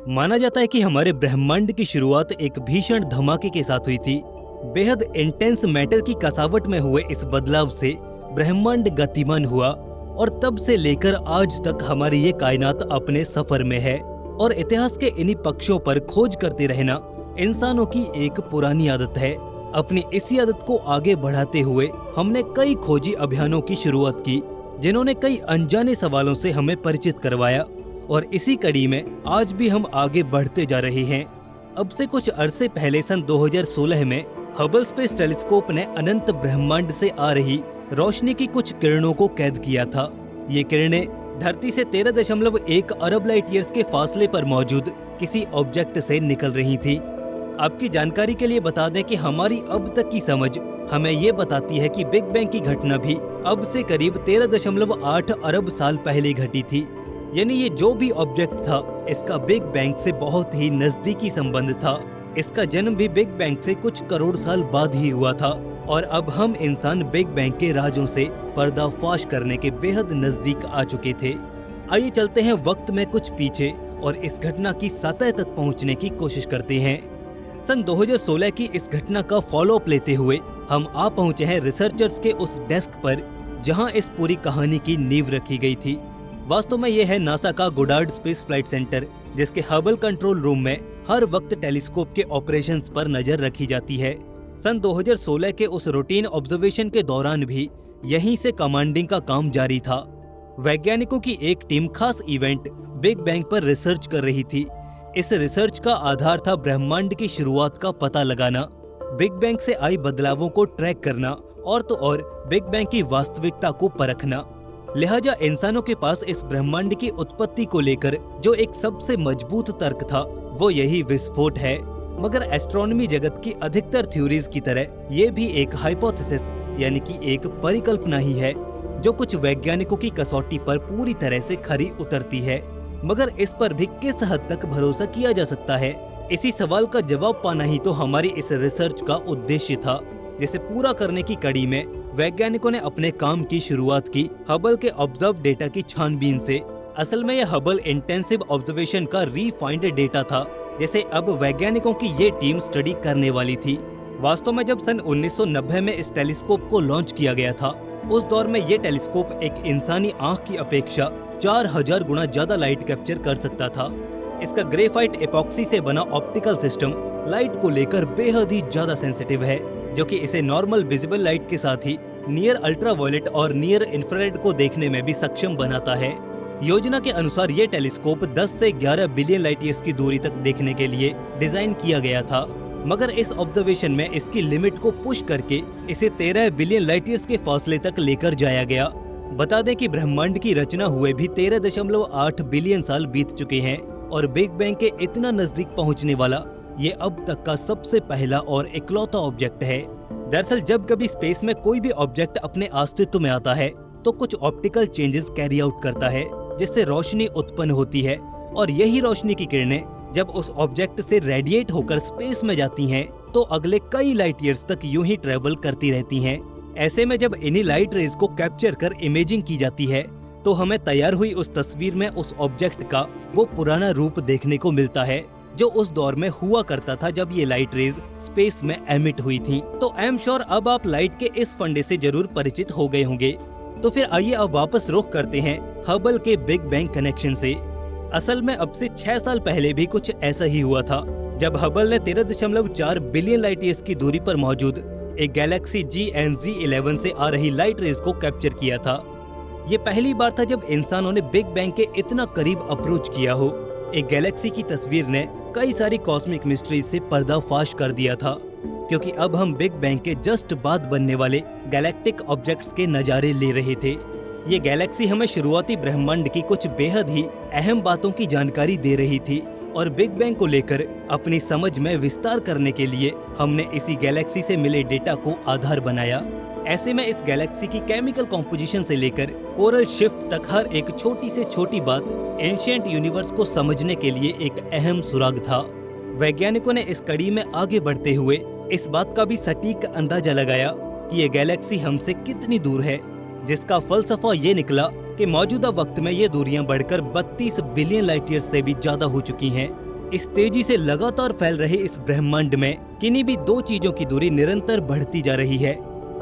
माना जाता है कि हमारे ब्रह्मांड की शुरुआत एक भीषण धमाके के साथ हुई थी। बेहद इंटेंस मैटर की कसावट में हुए इस बदलाव से ब्रह्मांड गतिमान हुआ और तब से लेकर आज तक हमारी ये कायनात अपने सफर में है। और इतिहास के इन्हीं पक्षों पर खोज करते रहना इंसानों की एक पुरानी आदत है। अपनी इसी आदत को आगे बढ़ाते हुए हमने कई खोजी अभियानों की शुरुआत की, जिन्होंने कई अनजाने सवालों से हमें परिचित करवाया। और इसी कड़ी में आज भी हम आगे बढ़ते जा रहे हैं। अब से कुछ अरसे पहले सन 2016 में हबल स्पेस टेलीस्कोप ने अनंत ब्रह्मांड से आ रही रोशनी की कुछ किरणों को कैद किया था। ये किरणें धरती से 13.1 अरब लाइट ईयर्स के फासले पर मौजूद किसी ऑब्जेक्ट से निकल रही थी। आपकी जानकारी के लिए बता दें कि हमारी अब तक की समझ हमें ये बताती है कि बिग बैंग की घटना भी अब से करीब 13.8 अरब साल पहले घटी थी। यानी ये जो भी ऑब्जेक्ट था, इसका बिग बैंग से बहुत ही नजदीकी संबंध था। इसका जन्म भी बिग बैंग से कुछ करोड़ साल बाद ही हुआ था। और अब हम इंसान बिग बैंग के राजों से पर्दाफाश करने के बेहद नजदीक आ चुके थे। आइए चलते हैं वक्त में कुछ पीछे और इस घटना की सतह तक पहुंचने की कोशिश करते हैं। सन 2016 की इस घटना का फॉलो अप लेते हुए हम आ पहुंचे हैं रिसर्चर्स के उस डेस्क पर जहां इस पूरी कहानी की नींव रखी गई थी। वास्तव में यह है नासा का गोडार्ड स्पेस फ्लाइट सेंटर, जिसके हबल कंट्रोल रूम में हर वक्त टेलीस्कोप के ऑपरेशंस पर नजर रखी जाती है। सन 2016 के उस रूटीन ऑब्जर्वेशन के दौरान भी यहीं से कमांडिंग का काम जारी था। वैज्ञानिकों की एक टीम खास इवेंट बिग बैंग पर रिसर्च कर रही थी। इस रिसर्च का आधार था ब्रह्मांड की शुरुआत का पता लगाना, बिग बैंग से आई बदलावों को ट्रैक करना और तो और बिग बैंग की वास्तविकता को परखना। लिहाजा इंसानों के पास इस ब्रह्मांड की उत्पत्ति को लेकर जो एक सबसे मजबूत तर्क था, वो यही विस्फोट है। मगर एस्ट्रोनॉमी जगत की अधिकतर थ्योरीज की तरह ये भी एक हाइपोथेसिस यानी कि एक परिकल्पना ही है, जो कुछ वैज्ञानिकों की कसौटी पर पूरी तरह से खरी उतरती है। मगर इस पर भी किस हद तक भरोसा किया जा सकता है, इसी सवाल का जवाब पाना ही तो हमारी इस रिसर्च का उद्देश्य था, जिसे पूरा करने की कड़ी में वैज्ञानिकों ने अपने काम की शुरुआत की हबल के ऑब्जर्व डेटा की छानबीन से। असल में यह हबल इंटेंसिव ऑब्जर्वेशन का रीफाइंड डेटा था, जिसे अब वैज्ञानिकों की ये टीम स्टडी करने वाली थी। वास्तव में जब सन 1990 में इस टेलीस्कोप को लॉन्च किया गया था, उस दौर में ये टेलीस्कोप एक इंसानी आंख की अपेक्षा 4000 गुना ज्यादा लाइट कैप्चर कर सकता था। इसका ग्रेफाइट एपॉक्सी से बना ऑप्टिकल सिस्टम लाइट को लेकर बेहद ही ज्यादा सेंसिटिव है, जो कि इसे नॉर्मल विजिबल लाइट के साथ ही नियर अल्ट्रावायलेट और नियर इंफ्रारेड को देखने में भी सक्षम बनाता है। योजना के अनुसार ये टेलीस्कोप 10 से 11 बिलियन लाइट ईयर्स की दूरी तक देखने के लिए डिजाइन किया गया था। मगर इस ऑब्जर्वेशन में इसकी लिमिट को पुश करके इसे 13 बिलियन लाइट ईयर्स के फासले तक लेकर जाया गया। बता दें कि ब्रह्मांड की रचना हुए भी 13.8 बिलियन साल बीत चुके हैं और बिग बैंग के इतना नजदीक पहुंचने वाला ये अब तक का सबसे पहला और इकलौता ऑब्जेक्ट है। दरअसल जब कभी स्पेस में कोई भी ऑब्जेक्ट अपने अस्तित्व में आता है तो कुछ ऑप्टिकल चेंजेस कैरी आउट करता है, जिससे रोशनी उत्पन्न होती है। और यही रोशनी की किरणें जब उस ऑब्जेक्ट से रेडिएट होकर स्पेस में जाती हैं, तो अगले कई लाइट ईयर्स तक यूं ही ट्रेवल करती रहती हैं। ऐसे में जब इन्हीं लाइट रेज को कैप्चर कर इमेजिंग की जाती है, तो हमें तैयार हुई उस तस्वीर में उस ऑब्जेक्ट का वो पुराना रूप देखने को मिलता है, जो उस दौर में हुआ करता था जब ये लाइट रेज स्पेस में एमिट हुई थी। तो आई एम श्योर अब आप लाइट के इस फंडे से जरूर परिचित हो गए होंगे। तो फिर आइए अब वापस रुख करते हैं हबल के बिग बैंग कनेक्शन से। असल में अब से 6 साल पहले भी कुछ ऐसा ही हुआ था, जब हबल ने 13.4 बिलियन लाइट ईयर्स की दूरी पर मौजूद एक गैलेक्सी GN-Z11 से आ रही लाइट रेज को कैप्चर किया था। ये पहली बार था जब इंसानों ने बिग बैंग के इतना करीब अप्रोच किया हो। एक गैलेक्सी की तस्वीर ने कई सारी कॉस्मिक मिस्ट्रीज से पर्दाफाश कर दिया था, क्योंकि अब हम बिग बैंग के जस्ट बाद बनने वाले गैलेक्टिक ऑब्जेक्ट्स के नजारे ले रहे थे। ये गैलेक्सी हमें शुरुआती ब्रह्मांड की कुछ बेहद ही अहम बातों की जानकारी दे रही थी और बिग बैंग को लेकर अपनी समझ में विस्तार करने के लिए हमने इसी गैलेक्सी से मिले डेटा को आधार बनाया। ऐसे में इस गैलेक्सी की केमिकल कॉम्पोजिशन से लेकर कोरल शिफ्ट तक हर एक छोटी से छोटी बात एंशिएंट यूनिवर्स को समझने के लिए एक अहम सुराग था। वैज्ञानिकों ने इस कड़ी में आगे बढ़ते हुए इस बात का भी सटीक अंदाजा लगाया कि ये गैलेक्सी हमसे कितनी दूर है, जिसका फलसफा ये निकला कि मौजूदा वक्त में ये दूरियां बढ़कर 32 बिलियन लाइट ईयर से भी ज्यादा हो चुकी हैं। इस तेजी से लगातार फैल रहे इस ब्रह्मांड में किन्हीं भी दो चीजों की दूरी निरंतर बढ़ती जा रही है।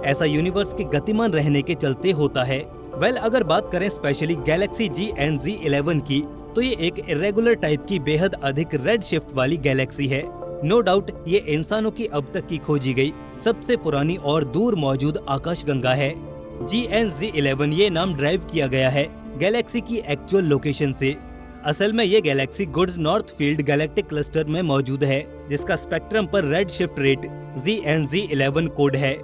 ऐसा यूनिवर्स के गतिमान रहने के चलते होता है। अगर बात करें स्पेशली गैलेक्सी GNZ11 की, तो ये एक इरेगुलर टाइप की बेहद अधिक रेड शिफ्ट वाली गैलेक्सी है। नो डाउट ये इंसानों की अब तक की खोजी गई सबसे पुरानी और दूर मौजूद आकाशगंगा है। GNZ11 ये नाम ड्राइव किया गया है गैलेक्सी की एक्चुअल लोकेशन से। असल में ये Galaxy goods north field galactic cluster में मौजूद है, जिसका स्पेक्ट्रम पर red shift rate GNZ11 code है।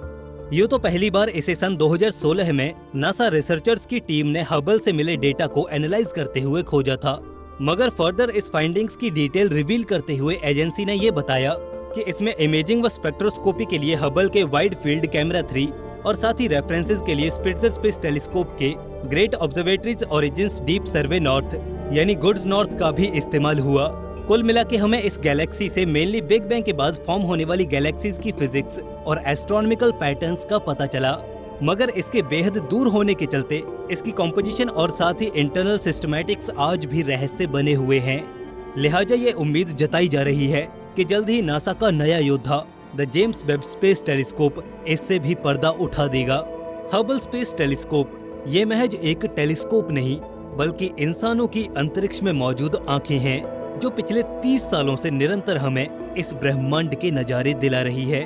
यूँ तो पहली बार इसे सन 2016 में नासा रिसर्चर्स की टीम ने हबल से मिले डेटा को एनालाइज करते हुए खोजा था, मगर फर्दर इस फाइंडिंग्स की डिटेल रिवील करते हुए एजेंसी ने ये बताया कि इसमें इमेजिंग व स्पेक्ट्रोस्कोपी के लिए हबल के वाइड फील्ड कैमरा 3 और साथ ही रेफरेंसेस के लिए स्पिट्जर स्पेस टेलीस्कोप के ग्रेट ऑब्जर्वेटरीज ओरिजिन्स डीप सर्वे नॉर्थ यानी गुड्स नॉर्थ का भी इस्तेमाल हुआ। कुल मिला के हमें इस गैलेक्सी से मेनली बिग बैंग के बाद फॉर्म होने वाली गैलेक्सीज की फिजिक्स और एस्ट्रोनॉमिकल पैटर्न्स का पता चला, मगर इसके बेहद दूर होने के चलते इसकी कॉम्पोजिशन और साथ ही इंटरनल सिस्टमैटिक्स आज भी रहस्य बने हुए हैं। लिहाजा ये उम्मीद जताई जा रही है कि जल्द ही नासा का नया योद्धा the James Webb space telescope इससे भी पर्दा उठा देगा। हबल स्पेस टेलीस्कोप ये महज एक टेलीस्कोप नहीं बल्कि इंसानों की अंतरिक्ष में मौजूद आंखें हैं, जो पिछले 30 सालों से निरंतर हमें इस ब्रह्मांड के नजारे दिला रही है।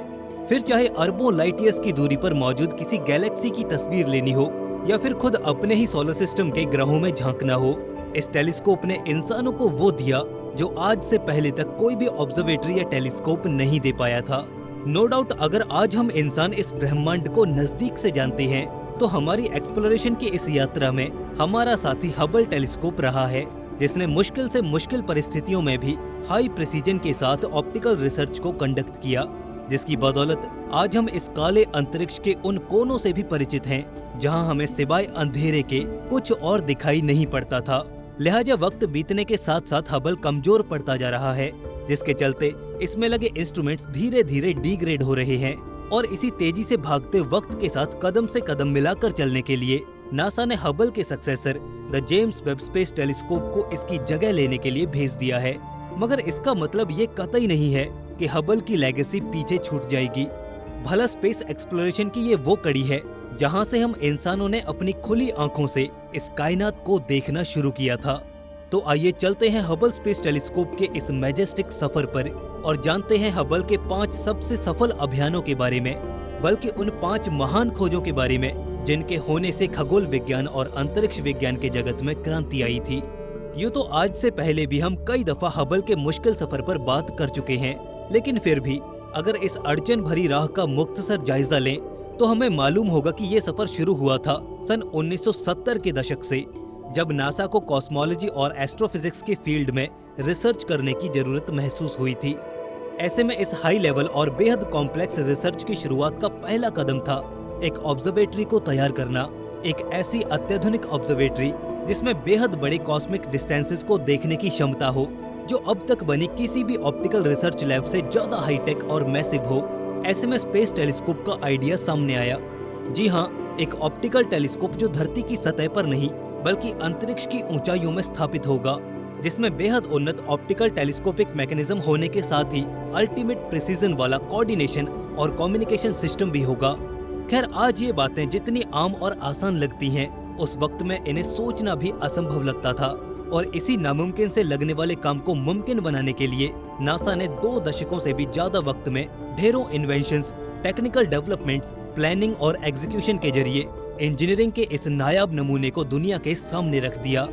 फिर चाहे अरबों लाइट ईयर्स की दूरी पर मौजूद किसी गैलेक्सी की तस्वीर लेनी हो या फिर खुद अपने ही सोलर सिस्टम के ग्रहों में झांकना हो, इस टेलीस्कोप ने इंसानों को वो दिया जो आज से पहले तक कोई भी ऑब्जर्वेटरी या टेलीस्कोप नहीं दे पाया था। नो डाउट अगर आज हम इंसान इस ब्रह्मांड को नजदीक से जानते हैं, तो हमारी एक्सप्लोरेशन की इस यात्रा में हमारा साथी हबल टेलीस्कोप रहा है, जिसने मुश्किल से मुश्किल परिस्थितियों में भी हाई प्रिसीजन के साथ ऑप्टिकल रिसर्च को कंडक्ट किया, जिसकी बदौलत आज हम इस काले अंतरिक्ष के उन कोनों से भी परिचित हैं जहां हमें सिवाय अंधेरे के कुछ और दिखाई नहीं पड़ता था। लिहाजा वक्त बीतने के साथ साथ हबल कमजोर पड़ता जा रहा है, जिसके चलते इसमें लगे इंस्ट्रूमेंट्स धीरे धीरे डिग्रेड हो रहे हैं और इसी तेजी से भागते वक्त के साथ कदम से कदम मिलाकर चलने के लिए नासा ने हबल के successor the James Webb space telescope को इसकी जगह लेने के लिए भेज दिया है। मगर इसका मतलब ये कतई नहीं है कि हबल की लेगेसी पीछे छूट जाएगी। भला स्पेस एक्सप्लोरेशन की ये वो कड़ी है जहां से हम इंसानों ने अपनी खुली आंखों से इस कायनात को देखना शुरू किया था। तो आइए चलते हैं हबल स्पेस टेलीस्कोप के इस मैजेस्टिक सफर पर और जानते हैं हबल के 5 सबसे सफल अभियानों के बारे में, बल्कि उन 5 महान खोजों के बारे में जिनके होने से खगोल विज्ञान और अंतरिक्ष विज्ञान के जगत में क्रांति आई थी। यूँ तो आज से पहले भी हम कई दफा हबल के मुश्किल सफर पर बात कर चुके हैं, लेकिन फिर भी अगर इस अड़चन भरी राह का मुख्तसर जायजा लें तो हमें मालूम होगा कि ये सफर शुरू हुआ था सन 1970 के दशक से, जब नासा को कॉस्मोलॉजी और एस्ट्रोफिजिक्स के फील्ड में रिसर्च करने की जरूरत महसूस हुई थी। ऐसे में इस हाई लेवल और बेहद कॉम्प्लेक्स रिसर्च की शुरुआत का पहला कदम था एक ऑब्जर्वेटरी को तैयार करना, एक ऐसी अत्याधुनिक ऑब्जर्वेटरी जिसमें बेहद बड़े कॉस्मिक डिस्टेंसेस को देखने की क्षमता हो, जो अब तक बनी किसी भी ऑप्टिकल रिसर्च लैब से ज्यादा हाईटेक और मैसिव हो। ऐसे में स्पेस टेलीस्कोप का आइडिया सामने आया। जी हाँ, एक ऑप्टिकल टेलीस्कोप जो धरती की सतह पर नहीं बल्कि अंतरिक्ष की ऊंचाइयों में स्थापित होगा, जिसमें बेहद उन्नत ऑप्टिकल टेलीस्कोपिक मैकेनिज्म होने के साथ ही अल्टीमेट प्रिसीजन वाला कोऑर्डिनेशन और कम्युनिकेशन सिस्टम भी होगा। खैर, आज ये बातें जितनी आम और आसान लगती हैं, उस वक्त में इन्हें सोचना भी असंभव लगता था। और इसी नामुमकिन से लगने वाले काम को मुमकिन बनाने के लिए नासा ने 2 दशकों से भी ज्यादा वक्त में ढेरों इन्वेंशंस, टेक्निकल डेवलपमेंट्स, प्लानिंग और एग्जीक्यूशन के जरिए इंजीनियरिंग के इस नायाब नमूने को दुनिया के सामने रख दिया।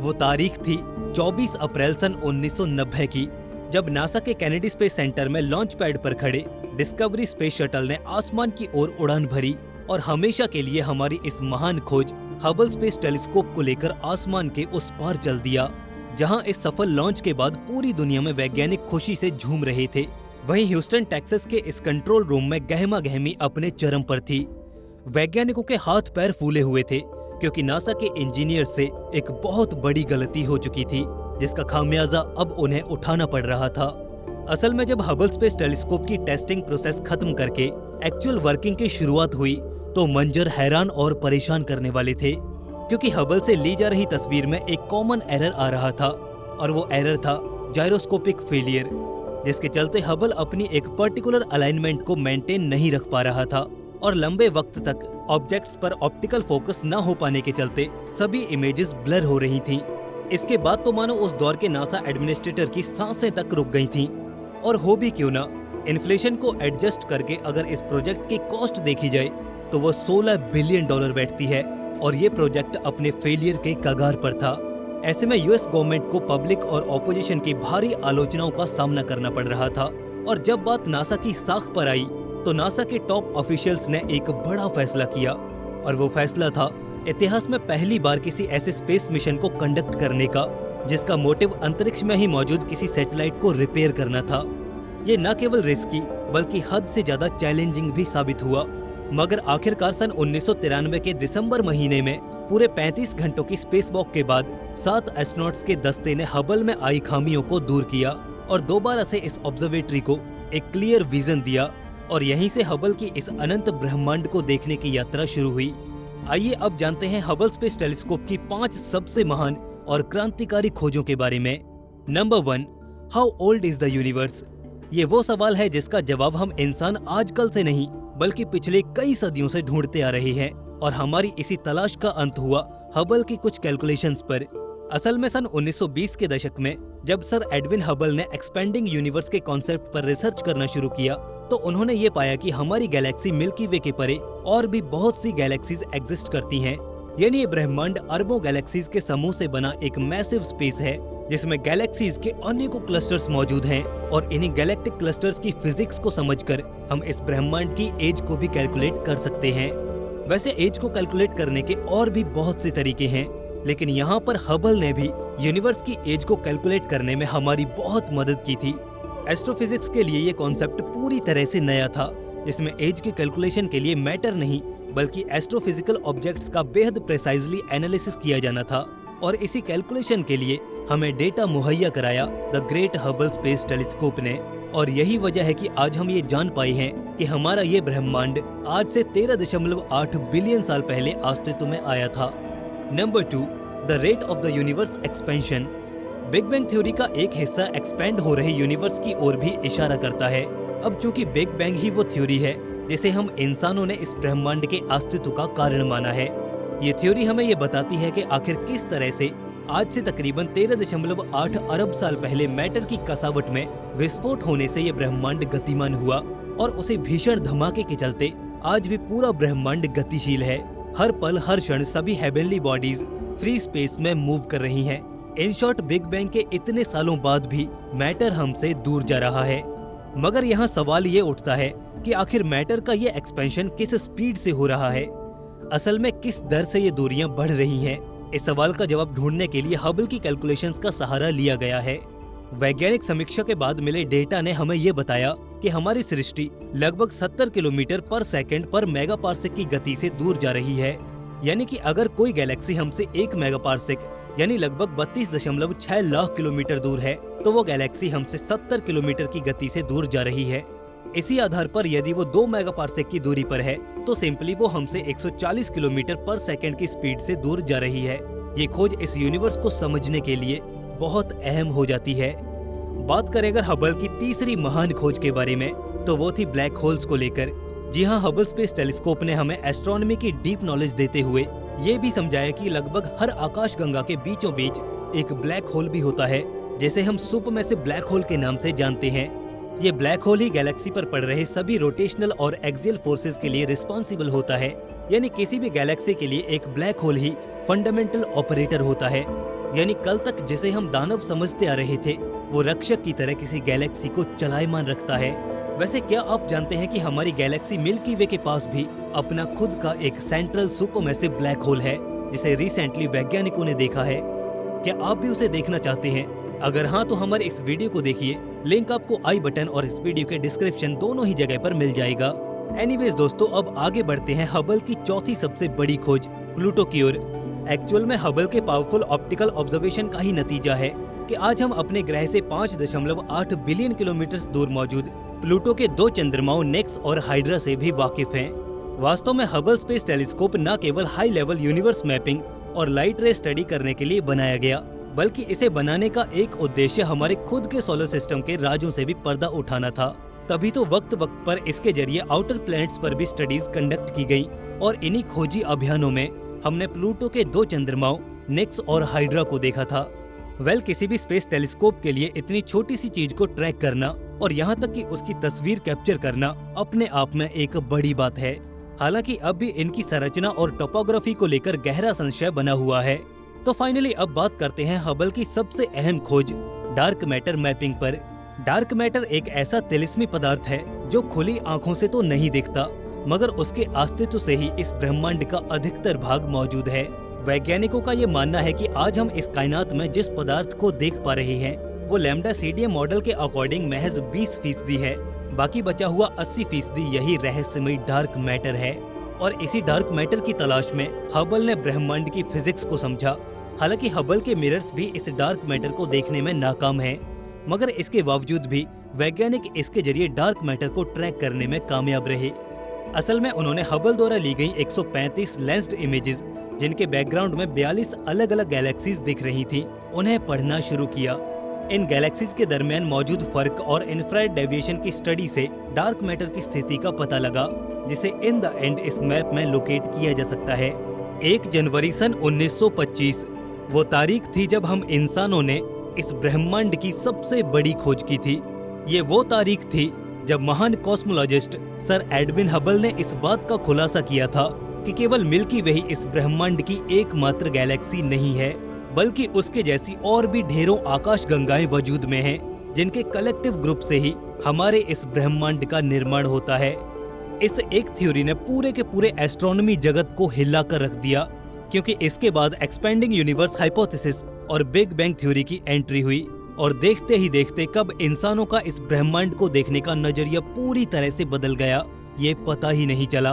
वो तारीख थी 24 अप्रैल सन 1990 की, जब नासा के कैनेडी स्पेस सेंटर में लॉन्च पैड पर खड़े डिस्कवरी स्पेस शटल ने आसमान की ओर उड़ान भरी और हमेशा के लिए हमारी इस महान खोज हबल स्पेस टेलीस्कोप को लेकर आसमान के उस पार चल दिया। जहां इस सफल लॉन्च के बाद पूरी दुनिया में वैज्ञानिक खुशी से झूम रहे थे, वहीं ह्यूस्टन टेक्सास के इस कंट्रोल रूम में गहमा गहमी अपने चरम पर थी। वैज्ञानिकों के हाथ पैर फूले हुए थे, क्योंकि नासा के इंजीनियर से एक बहुत बड़ी गलती हो चुकी थी, जिसका खामियाजा अब उन्हें उठाना पड़ रहा था। असल में जब हबल स्पेस टेलीस्कोप की टेस्टिंग प्रोसेस खत्म करके एक्चुअल वर्किंग की शुरुआत हुई, तो मंजर हैरान और परेशान करने वाले थे, क्योंकि हबल से ली जा रही तस्वीर में एक कॉमन एरर आ रहा था, और वो एरर था जायरोस्कोपिक फेलियर, जिसके चलते हबल अपनी एक पर्टिकुलर अलाइनमेंट को मेंटेन नहीं रख पा रहा था और लंबे वक्त तक ऑब्जेक्ट्स पर ऑप्टिकल फोकस न हो पाने के चलते सभी इमेजेस ब्लर हो रही थीं। इसके बाद तो मानो उस दौर के नासा एडमिनिस्ट्रेटर की सांसें तक रुक गई थीं। और हो भी क्यों ना, इन्फ्लेशन को एडजस्ट करके अगर इस प्रोजेक्ट की कॉस्ट देखी जाए तो वो $16 बिलियन बैठती है और ये प्रोजेक्ट अपने फेलियर के कगार पर था। ऐसे में यूएस गवर्नमेंट को पब्लिक और ऑपोजिशन की भारी आलोचनाओं का सामना करना पड़ रहा था। और जब बात नासा की साख पर आई तो नासा के टॉप ऑफिशियल्स ने एक बड़ा फैसला किया और वो फैसला था इतिहास में पहली बार किसी ऐसे स्पेस मिशन को कंडक्ट करने का जिसका मोटिव अंतरिक्ष में ही मौजूद किसी सैटेलाइट को रिपेयर करना था। ये न केवल रिस्की बल्कि हद से ज्यादा चैलेंजिंग भी साबित हुआ, मगर आखिरकार सन 1993 के दिसंबर महीने में पूरे 35 घंटों की स्पेस वॉक के बाद 7 एस्ट्रोनॉट्स के दस्ते ने हबल में आई खामियों को दूर किया और दोबारा से इस ऑब्जर्वेटरी को एक क्लियर विजन दिया और यहीं से हबल की इस अनंत ब्रह्मांड को देखने की यात्रा शुरू हुई। आइए अब जानते हैं हबल स्पेस टेलीस्कोप की 5 सबसे महान और क्रांतिकारी खोजों के बारे में। Number 1, how old is the universe? ये वो सवाल है जिसका जवाब हम इंसान आजकल से नहीं बल्कि पिछले कई सदियों से ढूंढते आ रहे हैं और हमारी इसी तलाश का अंत हुआ हबल की कुछ कैलकुलेशंस पर। असल में सन 1920 के दशक में जब सर एडविन हबल ने एक्सपेंडिंग यूनिवर्स के कॉन्सेप्ट पर रिसर्च करना शुरू किया तो उन्होंने ये पाया कि हमारी गैलेक्सी मिल्की वे के परे और भी बहुत सी गैलेक्सीज एग्जिस्ट करती हैं। यानी ये ब्रह्मांड अरबों गैलेक्सीज के समूह से बना एक मैसिव स्पेस है जिसमें गैलेक्सीज के अनेकों क्लस्टर्स मौजूद हैं और इन्हीं गैलेक्टिक क्लस्टर्स की फिजिक्स को समझकर हम इस ब्रह्मांड की एज को भी कैलकुलेट कर सकते हैं। वैसे एज को कैलकुलेट करने के और भी बहुत से तरीके हैं, लेकिन यहाँ पर हबल ने भी यूनिवर्स की एज को कैलकुलेट करने में हमारी बहुत मदद की थी। एस्ट्रोफिजिक्स के लिए ये कॉन्सेप्ट पूरी तरह से नया था, जिसमें एज के कैलकुलेशन के लिए मैटर नहीं बल्कि एस्ट्रोफिजिकल ऑब्जेक्ट्स का बेहद प्रिसाइजली एनालिसिस किया जाना था और इसी कैलकुलेशन के लिए हमें डेटा मुहैया कराया the great Hubble space telescope ने। और यही वजह है कि आज हम ये जान पाए हैं कि हमारा ये ब्रह्मांड आज से 13.8 बिलियन साल पहले अस्तित्व में आया था। Number 2, the rate of the universe expansion. Big bang theory का एक हिस्सा एक्सपेंड हो रहे यूनिवर्स की ओर भी इशारा करता है। अब चूंकि बिग बैंग ही वो थ्योरी है जिसे हम इंसानों ने इस ब्रह्मांड के अस्तित्व का कारण माना है, ये थ्योरी हमें ये बताती है कि आखिर किस तरह से आज से तकरीबन 13.8 अरब साल पहले मैटर की कसावट में विस्फोट होने से ये ब्रह्मांड गतिमान हुआ और उसे भीषण धमाके के चलते आज भी पूरा ब्रह्मांड गतिशील है। हर पल हर क्षण सभी हेवनली बॉडीज फ्री स्पेस में मूव कर रही हैं। इन शॉर्ट बिग बैंग के इतने सालों बाद भी मैटर हमसे दूर जा रहा है। मगर यहाँ सवाल ये उठता है कि आखिर मैटर का ये एक्सपेंशन किस स्पीड से हो रहा है? असल में किस दर से ये दूरियां बढ़ रही हैं? इस सवाल का जवाब ढूंढने के लिए हबल की कैलकुलेशंस का सहारा लिया गया है। वैज्ञानिक समीक्षा के बाद मिले डेटा ने हमें ये बताया कि हमारी सृष्टि लगभग 70 किलोमीटर पर सेकंड पर मेगापार्सेक की गति से दूर जा रही है। यानी कि अगर कोई गैलेक्सी हमसे 1 मेगापार्सेक यानी लगभग 32.6 लाख किलोमीटर दूर है तो वो गैलेक्सी हमसे 70 किलोमीटर की गति से दूर जा रही है। इसी आधार पर यदि वो 2 मेगापार्सेक की दूरी पर है तो सिंपली वो हमसे 140 किलोमीटर पर सेकंड की स्पीड से दूर जा रही है। ये खोज इस यूनिवर्स को समझने के लिए बहुत अहम हो जाती है। बात करें अगर हबल की तीसरी महान खोज के बारे में तो वो थी ब्लैक होल्स को लेकर। जी हाँ, हबल स्पेस टेलीस्कोप ने हमें एस्ट्रोनॉमी की डीप नॉलेज देते हुए ये भी समझाया कि लगभग हर आकाशगंगा के बीचों बीच एक ब्लैक होल भी होता है, जिसे हम सुपरमैसिव ब्लैक होल के नाम से जानते हैं। ये ब्लैक होल ही गैलेक्सी पर पड़ रहे सभी रोटेशनल और एक्सियल फोर्सेस के लिए रिस्पॉन्सिबल होता है। यानी किसी भी गैलेक्सी के लिए एक ब्लैक होल ही फंडामेंटल ऑपरेटर होता है। यानी कल तक जिसे हम दानव समझते आ रहे थे वो रक्षक की तरह किसी गैलेक्सी को चलायमान रखता है। वैसे क्या आप जानते हैं कि हमारी गैलेक्सी मिल्की वे के पास भी अपना खुद का एक सेंट्रल सुपरमैसिव ब्लैक होल है, जिसे रिसेंटली वैज्ञानिकों ने देखा है। क्या आप भी उसे देखना चाहते हैं? अगर हाँ तो हमारे इस वीडियो को देखिए, लिंक आपको आई बटन और इस वीडियो के डिस्क्रिप्शन दोनों ही जगह पर मिल जाएगा। एनीवेज दोस्तों, अब आगे बढ़ते हैं हबल की चौथी सबसे बड़ी खोज प्लूटो की ओर। एक्चुअल में हबल के पावरफुल ऑप्टिकल ऑब्जर्वेशन का ही नतीजा है कि आज हम अपने ग्रह से 5.8 बिलियन किलोमीटर दूर मौजूद प्लूटो के 2 चंद्रमाओं नेक्स और हाइड्रा से भी वाकिफ हैं। वास्तव में हबल स्पेस टेलीस्कोप न केवल हाई लेवल यूनिवर्स मैपिंग और लाइट रे स्टडी करने के लिए बनाया गया, बल्कि इसे बनाने का एक उद्देश्य हमारे खुद के सोलर सिस्टम के राजों से भी पर्दा उठाना था। तभी तो वक्त वक्त पर इसके जरिए आउटर प्लैनेट्स पर भी स्टडीज कंडक्ट की गई और इन्हीं खोजी अभियानों में हमने प्लूटो के 2 चंद्रमाओं नेक्स और हाइड्रा को देखा था। किसी भी स्पेस टेलीस्कोप के लिए इतनी छोटी सी चीज को ट्रैक करना और यहाँ तक कि उसकी तस्वीर कैप्चर करना अपने आप में एक बड़ी बात है। हालांकि अब भी इनकी संरचना और टोपोग्राफी को लेकर गहरा संशय बना हुआ है। तो फाइनली अब बात करते हैं हबल की सबसे अहम खोज डार्क मैटर मैपिंग पर। डार्क मैटर एक ऐसा तिलिस्मी पदार्थ है जो खुली आंखों से तो नहीं दिखता, मगर उसके अस्तित्व से ही इस ब्रह्मांड का अधिकतर भाग मौजूद है। वैज्ञानिकों का ये मानना है कि आज हम इस कायनात में जिस पदार्थ को देख पा रहे हैं वो लैम्डा सीडीएम मॉडल के अकॉर्डिंग महज 20% है। बाकी बचा हुआ 80% यही रहस्यमयी डार्क मैटर है। और इसी डार्क मैटर की तलाश में हबल ने ब्रह्मांड की फिजिक्स को समझा। हालांकि हबल के मिरर्स भी इस डार्क मैटर को देखने में नाकाम हैं, मगर इसके बावजूद भी वैज्ञानिक इसके जरिए डार्क मैटर को ट्रैक करने में कामयाब रहे। असल में उन्होंने हबल द्वारा ली गई 135 लेंस्ड इमेजेस, जिनके बैकग्राउंड में 42 अलग अलग गैलेक्सीज दिख रही थी, उन्हें पढ़ना शुरू किया। इन गैलेक्सीज के दरमियान मौजूद फर्क और इंफ्रारेड डेविएशन की स्टडी से डार्क मैटर की स्थिति का पता लगा, जिसे इन द एंड इस मैप में लोकेट किया जा सकता है। 1 जनवरी सन 1925 वो तारीख थी जब हम इंसानों ने इस ब्रह्मांड की सबसे बड़ी खोज की थी। ये वो तारीख थी जब महान कॉस्मोलॉजिस्ट सर एडविन हबल ने इस बात का खुलासा किया था कि केवल मिल्की वे ही इस ब्रह्मांड की एकमात्र गैलेक्सी नहीं है, बल्कि उसके जैसी और भी ढेरों आकाश गंगाएं वजूद में हैं, जिनके कलेक्टिव ग्रुप से ही हमारे इस ब्रह्मांड का निर्माण होता है। इस एक थ्योरी ने पूरे के पूरे एस्ट्रोनॉमी जगत को हिला कर रख दिया, क्योंकि इसके बाद एक्सपेंडिंग यूनिवर्स हाइपोथेसिस और बिग बैंग थ्योरी की एंट्री हुई और देखते ही देखते कब इंसानों का इस ब्रह्मांड को देखने का नजरिया पूरी तरह से बदल गया, ये पता ही नहीं चला।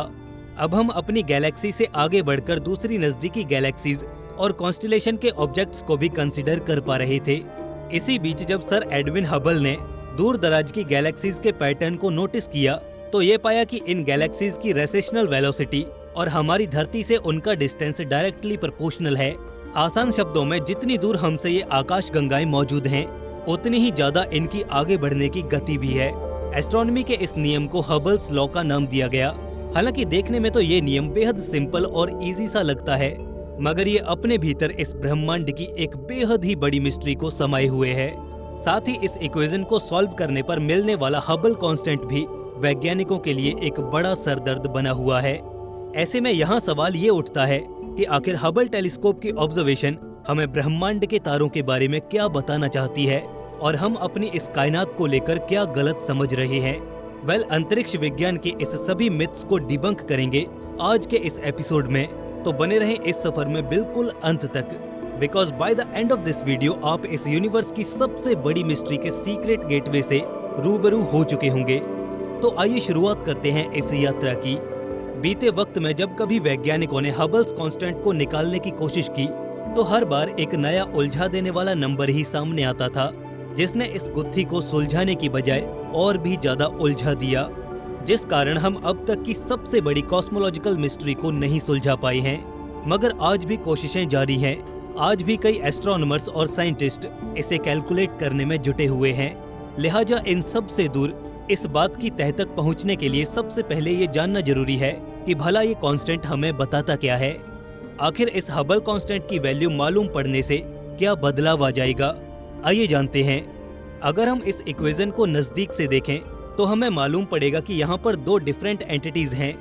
अब हम अपनी गैलेक्सी से आगे बढ़कर दूसरी नजदीकी गैलेक्सीज और कॉन्स्टिलेशन के ऑब्जेक्ट्स को भी कंसीडर कर पा रहे थे। इसी बीच जब सर एडविन हबल ने दूर दराज की गैलेक्सीज के पैटर्न को नोटिस किया तो ये पाया कि इन गैलेक्सीज की रेसेशनल वेलोसिटी और हमारी धरती से उनका डिस्टेंस डायरेक्टली प्रोपोर्शनल है। आसान शब्दों में जितनी दूर हमसे ये आकाश गंगाएं मौजूद हैं, उतनी ही ज्यादा इनकी आगे बढ़ने की गति भी है। एस्ट्रोनॉमी के इस नियम को हबल्स लॉ का नाम दिया गया। हालांकि देखने में तो ये नियम बेहद सिंपल और इजी सा लगता है, मगर ये अपने भीतर इस ब्रह्मांड की एक बेहद ही बड़ी मिस्ट्री को समाये हुए है। साथ ही इस इक्वेशन को सॉल्व करने पर मिलने वाला हबल कांस्टेंट भी वैज्ञानिकों के लिए एक बड़ा सरदर्द बना हुआ है। ऐसे में यहाँ सवाल ये उठता है कि आखिर हबल टेलीस्कोप की ऑब्जर्वेशन हमें ब्रह्मांड के तारों के बारे में क्या बताना चाहती है और हम अपनी इस कायनात को लेकर क्या गलत समझ रहे हैं। अंतरिक्ष विज्ञान के इस सभी मिथ्स को डिबंक करेंगे आज के इस एपिसोड में, तो बने रहें इस सफर में बिल्कुल अंत तक, because by the end of this video आप इस यूनिवर्स की सबसे बड़ी मिस्ट्री के सीक्रेट गेटवे से रूबरू हो चुके होंगे। तो आइए शुरुआत करते हैं इस यात्रा की। बीते वक्त में जब कभी वैज्ञानिकों ने हबल्स कांस्टेंट को निकालने की कोशिश की तो हर बार एक नया उलझा देने वाला नंबर ही सामने आता था, जिसने इस गुत्थी को सुलझाने की बजाय और भी ज्यादा उलझा दिया, जिस कारण हम अब तक की सबसे बड़ी कॉस्मोलॉजिकल मिस्ट्री को नहीं सुलझा पाए हैं। मगर आज भी कोशिशें जारी हैं। आज भी कई एस्ट्रोनॉमर्स और साइंटिस्ट इसे कैलकुलेट करने में जुटे हुए हैं। लिहाजा इन सब से दूर इस बात की तह तक पहुंचने के लिए सबसे पहले ये जानना जरूरी है कि भला ये कांस्टेंट हमें बताता क्या है। आखिर इस हबल कांस्टेंट की वैल्यू मालूम पड़ने से क्या बदलाव आ जाएगा, आइए जानते हैं। अगर हम इस इक्वेशन को नजदीक से देखें तो हमें मालूम पड़ेगा कि यहाँ पर 2 डिफरेंट एंटिटीज हैं।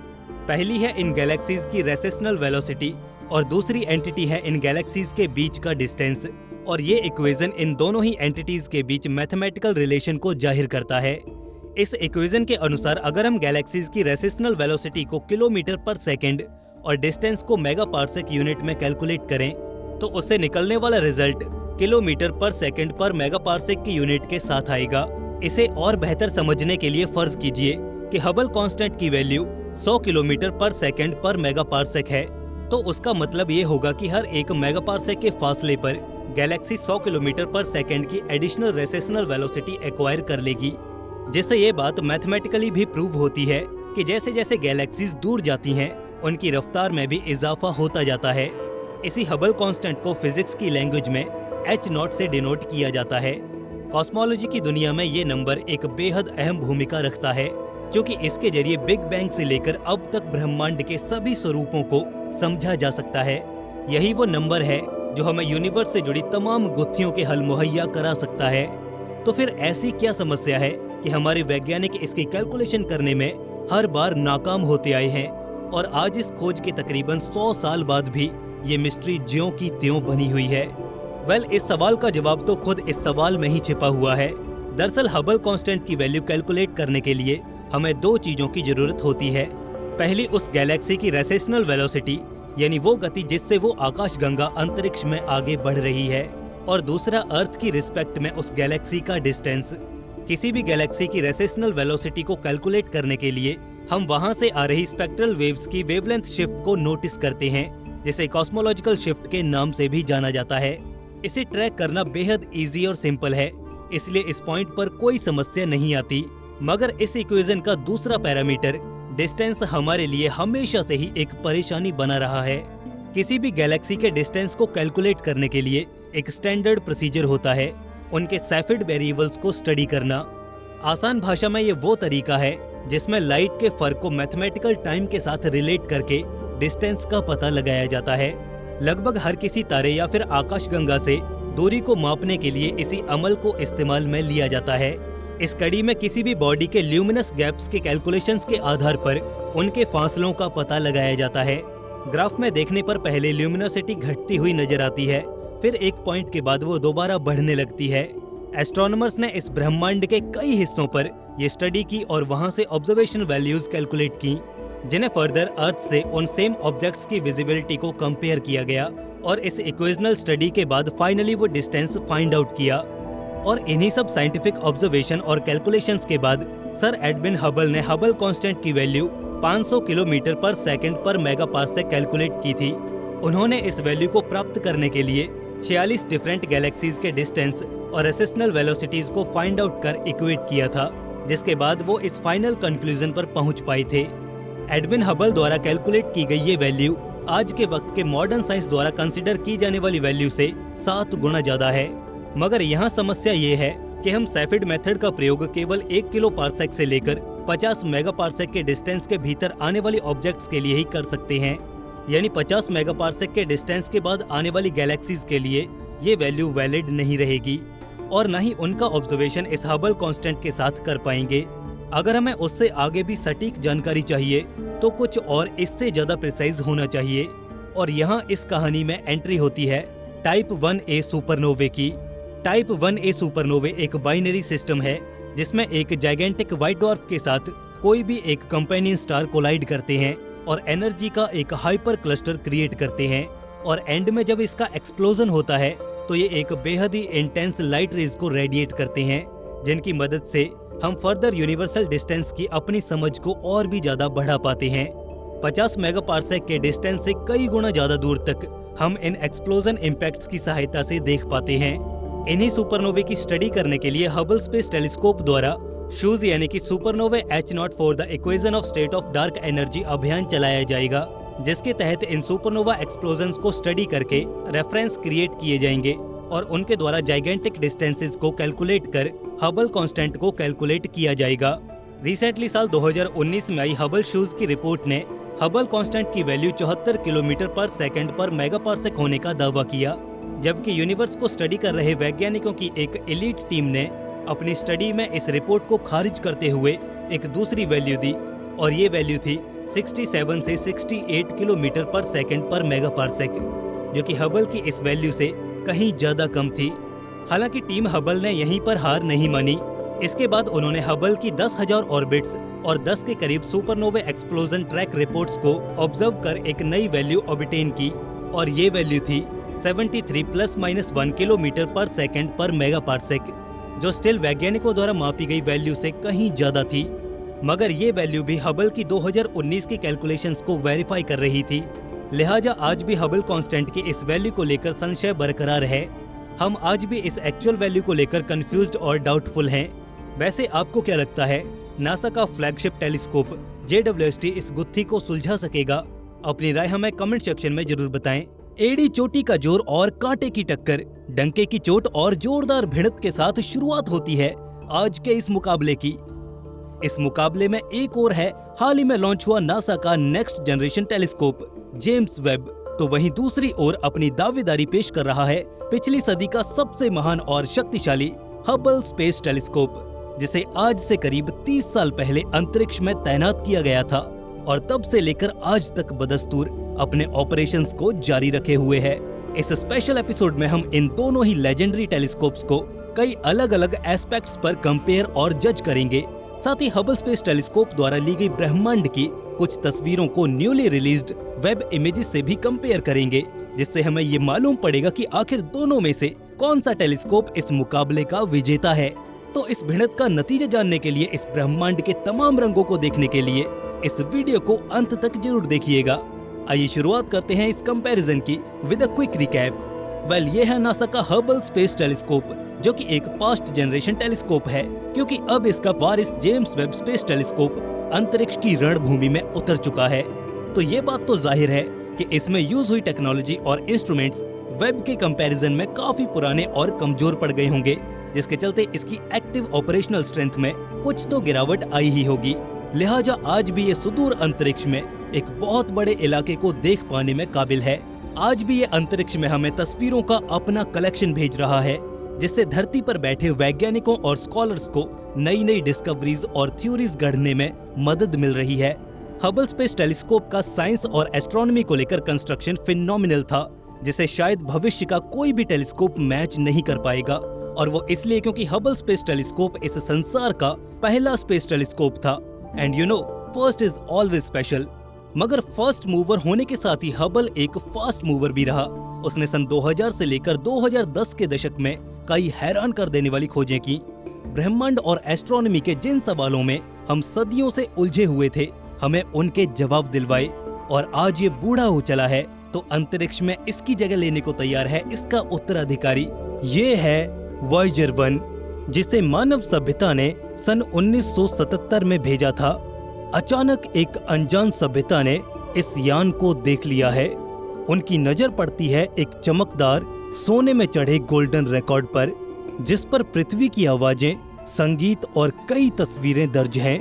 पहली है इन गैलेक्सीज की रेसेशनल वेलोसिटी और दूसरी एंटिटी है इन गैलेक्सीज के बीच का डिस्टेंस। और ये इक्वेशन इन दोनों ही एंटिटीज के बीच मैथमेटिकल रिलेशन को जाहिर करता है। इस इक्वेशन के अनुसार अगर हम गैलेक्सीज की रेसेशनल वेलोसिटी को किलोमीटर पर सेकंड और डिस्टेंस को मेगापार्सेक यूनिट में कैलकुलेट करें तो उससे निकलने वाला रिजल्ट किलोमीटर पर सेकंड पर मेगापार्सेक की यूनिट के साथ आएगा। इसे और बेहतर समझने के लिए फर्ज कीजिए कि हबल कांस्टेंट की वैल्यू 100 किलोमीटर पर सेकंड पर मेगापार्सेक है, तो उसका मतलब ये होगा कि हर एक मेगापार्सेक के फासले पर गैलेक्सी 100 किलोमीटर पर सेकंड की एडिशनल रेसेशनल वेलोसिटी एक्वायर कर लेगी। जिससे ये बात मैथमेटिकली भी प्रूव होती है कि जैसे जैसे गैलेक्सीज दूर जाती हैं, उनकी रफ्तार में भी इजाफा होता जाता है। इसी हबल कांस्टेंट को फिजिक्स की लैंग्वेज में H0 से डिनोट किया जाता है। कॉस्मोलॉजी की दुनिया में ये नंबर एक बेहद अहम भूमिका रखता है, क्योंकि इसके जरिए बिग बैंग से लेकर अब तक ब्रह्मांड के सभी स्वरूपों को समझा जा सकता है। यही वो नंबर है जो हमें यूनिवर्स से जुड़ी तमाम गुत्थियों के हल मुहैया करा सकता है। तो फिर ऐसी क्या समस्या है कि हमारे वैज्ञानिक इसकी कैलकुलेशन करने में हर बार नाकाम होते आए हैं, और आज इस खोज के तकरीबन 100 साल बाद भी ये मिस्ट्री ज्यों की त्यों बनी हुई है। इस सवाल का जवाब तो खुद इस सवाल में ही छिपा हुआ है। दरअसल हबल कांस्टेंट की वैल्यू कैलकुलेट करने के लिए हमें दो चीजों की जरूरत होती है। पहली उस गैलेक्सी की रोटेशनल वेलोसिटी, यानी वो गति जिससे वो आकाशगंगा अंतरिक्ष में आगे बढ़ रही है, और दूसरा अर्थ की रिस्पेक्ट में उस गैलेक्सी का डिस्टेंस। किसी भी गैलेक्सी की रोटेशनल वेलोसिटी को कैलकुलेट करने के लिए हम वहां से आ रही स्पेक्ट्रल वेव्स की वेवलेंथ शिफ्ट को नोटिस करते हैं, जिसे कॉस्मोलॉजिकल शिफ्ट के नाम से भी जाना जाता है। इसे ट्रैक करना बेहद इजी और सिंपल है, इसलिए इस पॉइंट पर कोई समस्या नहीं आती। मगर इस इक्वेशन का दूसरा पैरामीटर डिस्टेंस हमारे लिए हमेशा से ही एक परेशानी बना रहा है। किसी भी गैलेक्सी के डिस्टेंस को कैलकुलेट करने के लिए एक स्टैंडर्ड प्रोसीजर होता है, उनके सेफिड वेरिएबल्स को स्टडी करना। आसान भाषा में ये वो तरीका है जिसमें लाइट के फर्क को मैथमेटिकल टाइम के साथ रिलेट करके डिस्टेंस का पता लगाया जाता है। लगभग हर किसी तारे या फिर आकाशगंगा से दूरी को मापने के लिए इसी अमल को इस्तेमाल में लिया जाता है। इस कड़ी में किसी भी बॉडी के ल्यूमिनस गैप्स के कैलकुलेशंस के आधार पर उनके फासलों का पता लगाया जाता है। ग्राफ में देखने पर पहले ल्यूमिनोसिटी घटती हुई नजर आती है, फिर एक पॉइंट के बाद वो दोबारा बढ़ने लगती है। एस्ट्रोनॉमर्स ने इस ब्रह्मांड के कई हिस्सों पर ये स्टडी की और वहां से ऑब्जर्वेशन वैल्यूज कैलकुलेट की, जिन्हें फर्दर अर्थ से उन सेम ऑब्जेक्ट्स की विजिबिलिटी को कंपेयर किया गया, और इस इक्वेशनल स्टडी के बाद फाइनली वो डिस्टेंस फाइंड आउट किया। और इन्हीं सब साइंटिफिक ऑब्जर्वेशन और कैलकुलेशंस के बाद सर एडविन हबल ने हबल कांस्टेंट की वैल्यू 500 किलोमीटर पर सेकंड पर मेगापास्कल कैलकुलेट की थी। उन्होंने इस वैल्यू को प्राप्त करने के लिए 46 डिफरेंट गैलेक्सीज के डिस्टेंस और रोटेशनल वेलोसिटीज को फाइंड आउट कर इक्वेट किया था, जिसके बाद वो इस फाइनल कंक्लूजन पर पहुंच पाए थे। एडविन हबल द्वारा कैलकुलेट की गई ये वैल्यू आज के वक्त के मॉडर्न साइंस द्वारा कंसीडर की जाने वाली वैल्यू से 7 गुना ज्यादा है। मगर यहाँ समस्या ये है कि हम सेफिड मेथड का प्रयोग केवल 1 किलो पार्सेक से लेकर 50 मेगा पार्सेक के डिस्टेंस के भीतर आने वाली ऑब्जेक्ट्स के लिए ही कर सकते हैं। यानी 50 मेगा पार्सेक के डिस्टेंस के बाद आने वाली गैलेक्सीज के लिए ये वैल्यू वैलिड नहीं रहेगी, और न ही उनका ऑब्जर्वेशन इस हबल कांस्टेंट के साथ कर पाएंगे। अगर हमें उससे आगे भी सटीक जानकारी चाहिए तो कुछ और इससे ज्यादा प्रिसाइज होना चाहिए। और यहाँ इस कहानी में एंट्री होती है टाइप 1A सुपरनोवे की। टाइप 1A सुपरनोवे एक बाइनरी सिस्टम है जिसमें एक जाइगेंटिक व्हाइट डॉर्फ के साथ कोई भी एक कंपेनियन स्टार कोलाइड करते हैं और एनर्जी का एक हाइपर क्लस्टर क्रिएट करते हैं, और एंड में जब इसका एक्सप्लोजन होता है तो ये एक बेहद ही इंटेंस लाइट रेज को रेडिएट करते हैं, जिनकी मदद से हम फर्दर यूनिवर्सल डिस्टेंस की अपनी समझ को और भी ज्यादा बढ़ा पाते हैं। 50 मेगापार्सेक के डिस्टेंस से कई गुना ज्यादा दूर तक हम इन एक्सप्लोजन इम्पैक्ट्स की सहायता से देख पाते हैं। इन्हीं सुपरनोवे की स्टडी करने के लिए हबल स्पेस टेलीस्कोप द्वारा शूज यानी कि supernovae H0 for the equation of state of dark energy अभियान चलाया जाएगा, जिसके तहत इन सुपरनोवा एक्सप्लोजन्स को स्टडी करके रेफरेंस क्रिएट किए जाएंगे और उनके द्वारा जाइगेंटिक डिस्टेंसेस को कैलकुलेट कर हबल कांस्टेंट को कैलकुलेट किया जाएगा। रिसेंटली साल 2019 में आई हबल शूज की रिपोर्ट ने हबल कांस्टेंट की वैल्यू 74 किलोमीटर पर सेकंड पर मेगापार्सेक होने का दावा किया, जबकि यूनिवर्स को स्टडी कर रहे वैज्ञानिकों की एक एलीट टीम ने अपनी स्टडी में इस रिपोर्ट को खारिज करते हुए एक दूसरी वैल्यू दी, और ये वैल्यू थी 67 से 68 किलोमीटर पर सेकंड पर मेगापार्सेक, जो कि हबल की इस वैल्यू से कहीं ज्यादा कम थी। हालांकि टीम हबल ने यहीं पर हार नहीं मानी। इसके बाद उन्होंने हबल की 10,000 ऑर्बिट्स और 10 के करीब सुपरनोवे एक्सप्लोजन ट्रैक रिपोर्ट्स को ऑब्जर्व कर एक नई वैल्यू ऑब्टेन की, और ये वैल्यू थी 73 ± 1 किलोमीटर पर सेकंड पर मेगापार्सेक, जो स्टिल वैज्ञानिकों द्वारा मापी गई वैल्यू से कहीं ज्यादा थी। मगर ये वैल्यू भी हबल की 2019 की कैलकुलेशंस को वेरीफाई कर रही थी। लिहाजा आज भी हबल कांस्टेंट की इस वैल्यू को लेकर संशय बरकरार है। हम आज भी इस एक्चुअल वैल्यू को लेकर कंफ्यूज्ड और डाउटफुल हैं। वैसे आपको क्या लगता है, नासा का फ्लैगशिप टेलीस्कोप JWST इस गुत्थी को सुलझा सकेगा? अपनी राय हमें कमेंट सेक्शन में जरूर बताएं। एड़ी चोटी का जोर और कांटे की टक्कर, डंके की चोट और जोरदार भिड़ंत के साथ शुरुआत होती है आज के इस मुकाबले की। इस मुकाबले में एक और है हाल ही में लॉन्च हुआ नासा का next generation telescope James Webb, तो वहीं दूसरी ओर अपनी दावेदारी पेश कर रहा है पिछली सदी का सबसे महान और शक्तिशाली हबल स्पेस टेलीस्कोप, जिसे आज से करीब 30 साल पहले अंतरिक्ष में तैनात किया गया था और तब से लेकर आज तक बदस्तूर अपने ऑपरेशंस को जारी रखे हुए है। इस स्पेशल एपिसोड में हम इन दोनों ही लेजेंडरी टेलीस्कोप्स को कई अलग अलग एस्पेक्ट्स पर कंपेयर और जज करेंगे। साथ ही हबल स्पेस टेलीस्कोप द्वारा ली गई ब्रह्मांड की कुछ तस्वीरों को न्यूली रिलीज्ड वेब इमेजेस से भी कंपेयर करेंगे, जिससे हमें ये मालूम पड़ेगा कि आखिर दोनों में से कौन सा टेलीस्कोप इस मुकाबले का विजेता है। तो इस भिड़ंत का नतीजा जानने के लिए, इस ब्रह्मांड के तमाम रंगों को देखने के लिए इस वीडियो को अंत तक जरूर देखिएगा। आइए शुरुआत करते हैं इस कंपैरिजन की with a quick recap. Well, ये है नासा का हबल स्पेस टेलीस्कोप, जो कि एक पास्ट जनरेशन टेलीस्कोप है, क्योंकि अब इसका वारिस जेम्स वेब स्पेस टेलीस्कोप अंतरिक्ष की रणभूमि में उतर चुका है। तो ये बात तो जाहिर है कि इसमें यूज हुई टेक्नोलॉजी और इंस्ट्रूमेंट्स वेब के कंपैरिजन में काफी पुराने और कमजोर पड़ गए होंगे, जिसके चलते इसकी एक्टिव ऑपरेशनल स्ट्रेंथ में कुछ तो गिरावट आई ही होगी। लिहाजा आज भी ये सुदूर अंतरिक्ष में एक बहुत बड़े इलाके को देख पाने में काबिल है। आज भी ये अंतरिक्ष में हमें तस्वीरों का अपना कलेक्शन भेज रहा है, जिससे धरती पर बैठे वैज्ञानिकों और स्कॉलर्स को नई नई डिस्कवरीज और थ्योरीज गढ़ने में मदद मिल रही है। हबल स्पेस टेलीस्कोप का साइंस और एस्ट्रोनॉमी को लेकर कंस्ट्रक्शन फिनोमिनल था, जिसे शायद भविष्य का कोई भी टेलीस्कोप मैच नहीं कर पाएगा, और वो इसलिए क्योंकि हबल स्पेस टेलीस्कोप इस संसार का पहला स्पेस टेलीस्कोप था। And you know, first is always special. मगर फर्स्ट मूवर होने के साथ ही हबल एक फास्ट मूवर भी रहा। उसने सन 2000 से लेकर 2010 के दशक में कई हैरान कर देने वाली खोजें की। ब्रह्मांड और एस्ट्रोनॉमी के जिन सवालों में हम सदियों से उलझे हुए थे, हमें उनके जवाब दिलवाए, और आज ये बूढ़ा हो चला है तो अंतरिक्ष में इसकी जगह लेने को तैयार है इसका उत्तराधिकारी। ये है वॉयेजर 1, जिसे मानव सभ्यता ने सन 1977 में भेजा था। अचानक एक अनजान सभ्यता ने इस यान को देख लिया है। उनकी नजर पड़ती है एक चमकदार सोने में चढ़े गोल्डन रिकॉर्ड पर, जिस पर पृथ्वी की आवाजें, संगीत और कई तस्वीरें दर्ज हैं।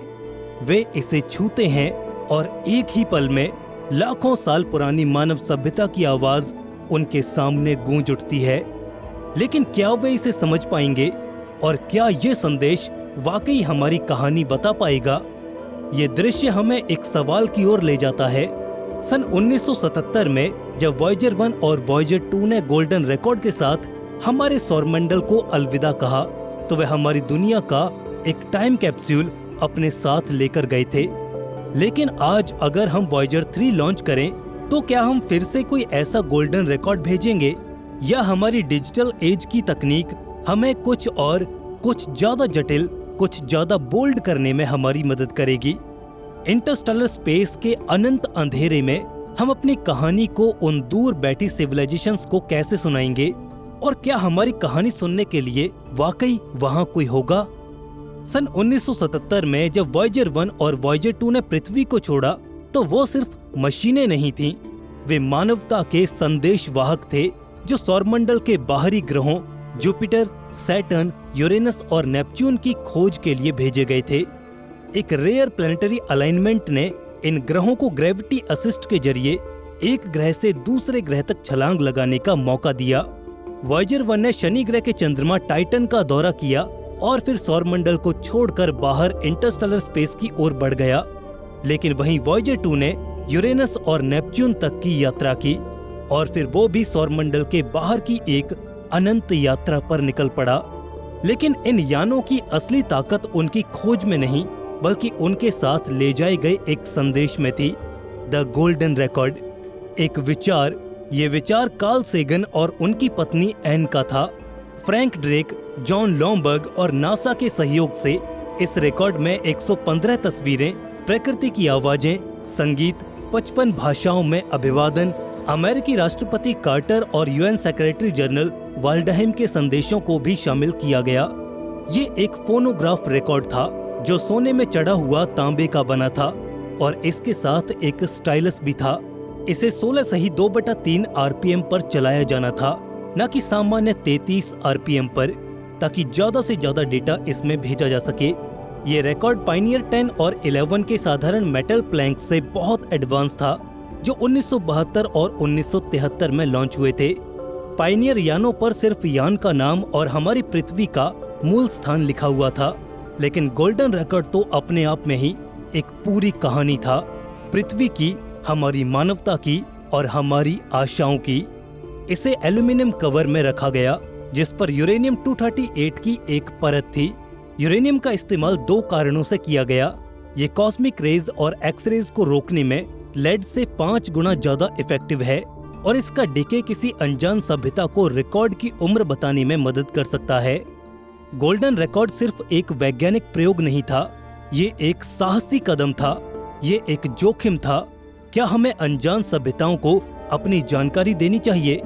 वे इसे छूते हैं और एक ही पल में लाखों साल पुरानी मानव सभ्यता की आवाज उनके सामने गूंज उठती है। लेकिन क्या वे इसे समझ पाएंगे, और क्या ये संदेश वाकई हमारी कहानी बता पाएगा? ये दृश्य हमें एक सवाल की ओर ले जाता है। सन 1977 में जब वॉयेजर 1 और वॉयेजर 2 ने गोल्डन रिकॉर्ड के साथ हमारे सौरमंडल को अलविदा कहा, तो वे हमारी दुनिया का एक टाइम कैप्सूल अपने साथ लेकर गए थे। लेकिन आज अगर हम वॉयेजर 3 लॉन्च करें, तो क्या हम फिर से कोई ऐसा गोल्डन रिकॉर्ड भेजेंगे, या हमारी डिजिटल एज की तकनीक हमें कुछ और कुछ ज्यादा जटिल, कुछ ज्यादा बोल्ड करने में हमारी मदद करेगी? इंटरस्टेलर स्पेस के अनंत अंधेरे में हम अपनी कहानी को उन दूर बैठी सिविलाइजेशंस को कैसे सुनाएंगे, और क्या हमारी कहानी सुनने के लिए वाकई वहां कोई होगा? सन 1977 में जब वॉयेजर 1 और वॉयेजर 2 ने पृथ्वी को छोड़ा, तो वो सिर्फ मशीनें नहीं थीं, वे मानवता के संदेशवाहक थे, जो सौरमंडल के बाहरी ग्रहों जुपिटर, सैटर्न, यूरेनस और नेपच्यून की खोज के लिए भेजे गए थे। एक रेयर प्लैनेटरी अलाइनमेंट ने इन ग्रहों को ग्रेविटी असिस्ट के जरिए एक ग्रह से दूसरे ग्रह तक छलांग लगाने का मौका दिया। वॉयेजर 1 ने शनि ग्रह के चंद्रमा टाइटन का दौरा किया और फिर सौरमंडल को छोड़कर बाहर इंटरस्टेलर स्पेस की ओर बढ़ गया। लेकिन वहीं वॉयेजर 2 ने यूरेनस और नेपच्यून तक की यात्रा की, और फिर वो भी सौरमंडल के बाहर की एक अनंत यात्रा पर निकल पड़ा। लेकिन इन यानों की असली ताकत उनकी खोज में नहीं, बल्कि उनके साथ ले जाए गए एक संदेश में थी, द गोल्डन रिकॉर्ड। एक विचार, ये विचार कार्ल सेगन और उनकी पत्नी एन का था। फ्रैंक ड्रेक, जॉन लॉम्बर्ग और नासा के सहयोग से इस रिकॉर्ड में 115 तस्वीरें, प्रकृति की आवाजें, संगीत, 55 भाषाओं में अभिवादन, अमेरिकी राष्ट्रपति कार्टर और यूएन सेक्रेटरी जनरल वाल्डहेम के संदेशों को भी शामिल किया गया। ये एक फोनोग्राफ रिकॉर्ड था जो सोने में चढ़ा हुआ तांबे का बना था, और इसके साथ एक स्टाइलस भी था। इसे 16 सही 2/3 आरपीएम पर चलाया जाना था, न कि सामान्य 33 आरपीएम पर, ताकि ज्यादा से ज्यादा डेटा इसमें भेजा जा सके। ये रिकॉर्ड पायनियर 10 और 11 के साधारण मेटल प्लैंक से बहुत एडवांस था, जो 1972 और 1973 में लॉन्च हुए थे। पायनियर यानों पर सिर्फ यान का नाम और हमारी पृथ्वी का मूल स्थान लिखा हुआ था, लेकिन गोल्डन रिकॉर्ड तो अपने आप में ही एक पूरी कहानी था, पृथ्वी की, हमारी मानवता की और हमारी आशाओं की। इसे एल्यूमिनियम कवर में रखा गया, जिस पर यूरेनियम 238 की एक परत थी। यूरेनियम का इस्तेमाल 2 कारणों से किया गया। ये कॉस्मिक रेज और एक्सरेज को रोकने में लेड से 5 गुना ज्यादा इफेक्टिव है, और इसका डिके किसी अनजान सभ्यता को रिकॉर्ड की उम्र बताने में मदद कर सकता है। गोल्डन रिकॉर्ड सिर्फ एक वैज्ञानिक प्रयोग नहीं था, ये एक साहसी कदम था, ये एक जोखिम था। क्या हमें अनजान सभ्यताओं को अपनी जानकारी देनी चाहिए?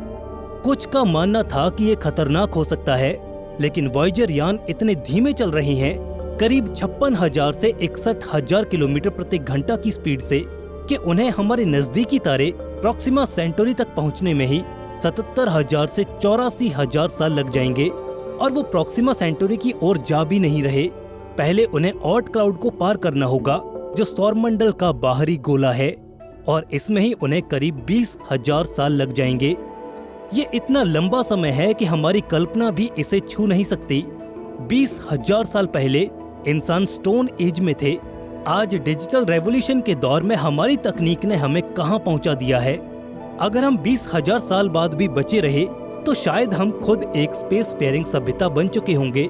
कुछ का मानना था कि ये खतरनाक हो सकता है, लेकिन वॉयेजर यान इतने धीमे चल रहे हैं, करीब 56,000 से 61,000 किलोमीटर प्रति घंटा की स्पीड से, कि उन्हें हमारे नजदीकी तारे प्रॉक्सिमा सेंटोरी तक पहुंचने में ही 77,000 से 84,000 साल लग जाएंगे, और वो प्रॉक्सिमा सेंटोरी की ओर जा भी नहीं रहे। पहले उन्हें ऑर्ट क्लाउड को पार करना होगा, जो सौरमंडल का बाहरी गोला है, और इसमें ही उन्हें करीब 20,000 साल लग जाएंगे। ये इतना लंबा समय है कि हमारी कल्पना भी इसे छू नहीं सकती। 20,000 साल पहले इंसान स्टोन एज में थे। आज डिजिटल रेवोल्यूशन के दौर में हमारी तकनीक ने हमें कहां पहुंचा दिया है। अगर हम 20,000 साल बाद भी बचे रहे तो शायद हम खुद एक स्पेस फेयरिंग सभ्यता बन चुके होंगे।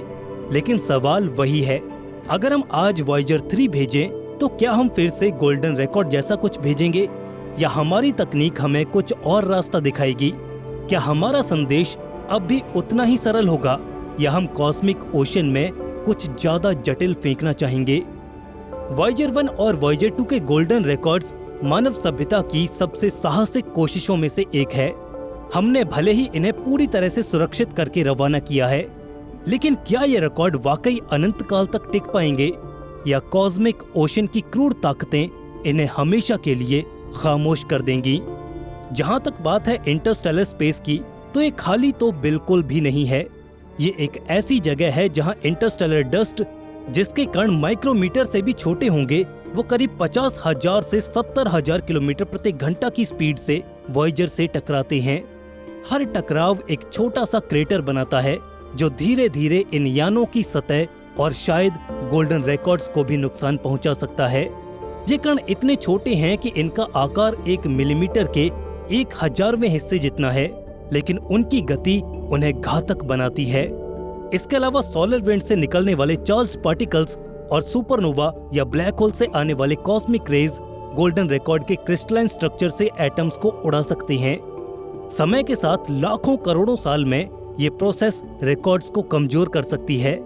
लेकिन सवाल वही है, अगर हम आज वॉयेजर 3 भेजें तो क्या हम फिर से गोल्डन रिकॉर्ड जैसा कुछ भेजेंगे, या हमारी तकनीक हमें कुछ और रास्ता दिखाएगी? क्या हमारा संदेश अब भी उतना ही सरल होगा, या हम कॉस्मिक ओशन में कुछ ज्यादा जटिल फेंकना चाहेंगे? वॉयेजर 1 और वॉयेजर 2 के गोल्डन रिकॉर्ड्स मानव सभ्यता की सबसे साहसिक कोशिशों में से एक है। हमने भले ही इन्हें पूरी तरह से सुरक्षित करके रवाना किया है, लेकिन क्या ये रिकॉर्ड वाकई अनंत काल तक टिक पाएंगे, या कॉस्मिक ओशन की क्रूर ताकतें इन्हें हमेशा के लिए खामोश कर देंगी? जहां तक बात है इंटरस्टेलर स्पेस की, तो ये खाली तो बिल्कुल भी नहीं है। ये एक ऐसी जगह है जहां इंटरस्टेलर डस्ट, जिसके कण माइक्रोमीटर से भी छोटे होंगे, वो करीब 50,000 से 70,000 किलोमीटर प्रति घंटा की स्पीड से वॉयेजर से टकराते हैं। हर टकराव एक छोटा सा क्रेटर बनाता है, जो धीरे धीरे इन यानों की सतह और शायद गोल्डन रिकॉर्ड्स को भी नुकसान पहुंचा सकता है। ये कण इतने छोटे हैं कि इनका आकार 1 मिलीमीटर के 1,000वें हिस्से जितना है, लेकिन उनकी गति उन्हें घातक बनाती है। इसके अलावा सोलर विंड से निकलने वाले चार्ज्ड पार्टिकल्स और सुपरनोवा या ब्लैक होल से आने वाले कॉस्मिक रेज गोल्डन रिकॉर्ड के क्रिस्टलाइन स्ट्रक्चर से एटम्स को उड़ा सकते हैं। समय के साथ लाखों करोड़ों साल में ये प्रोसेस रिकॉर्ड्स को कमजोर कर सकती है।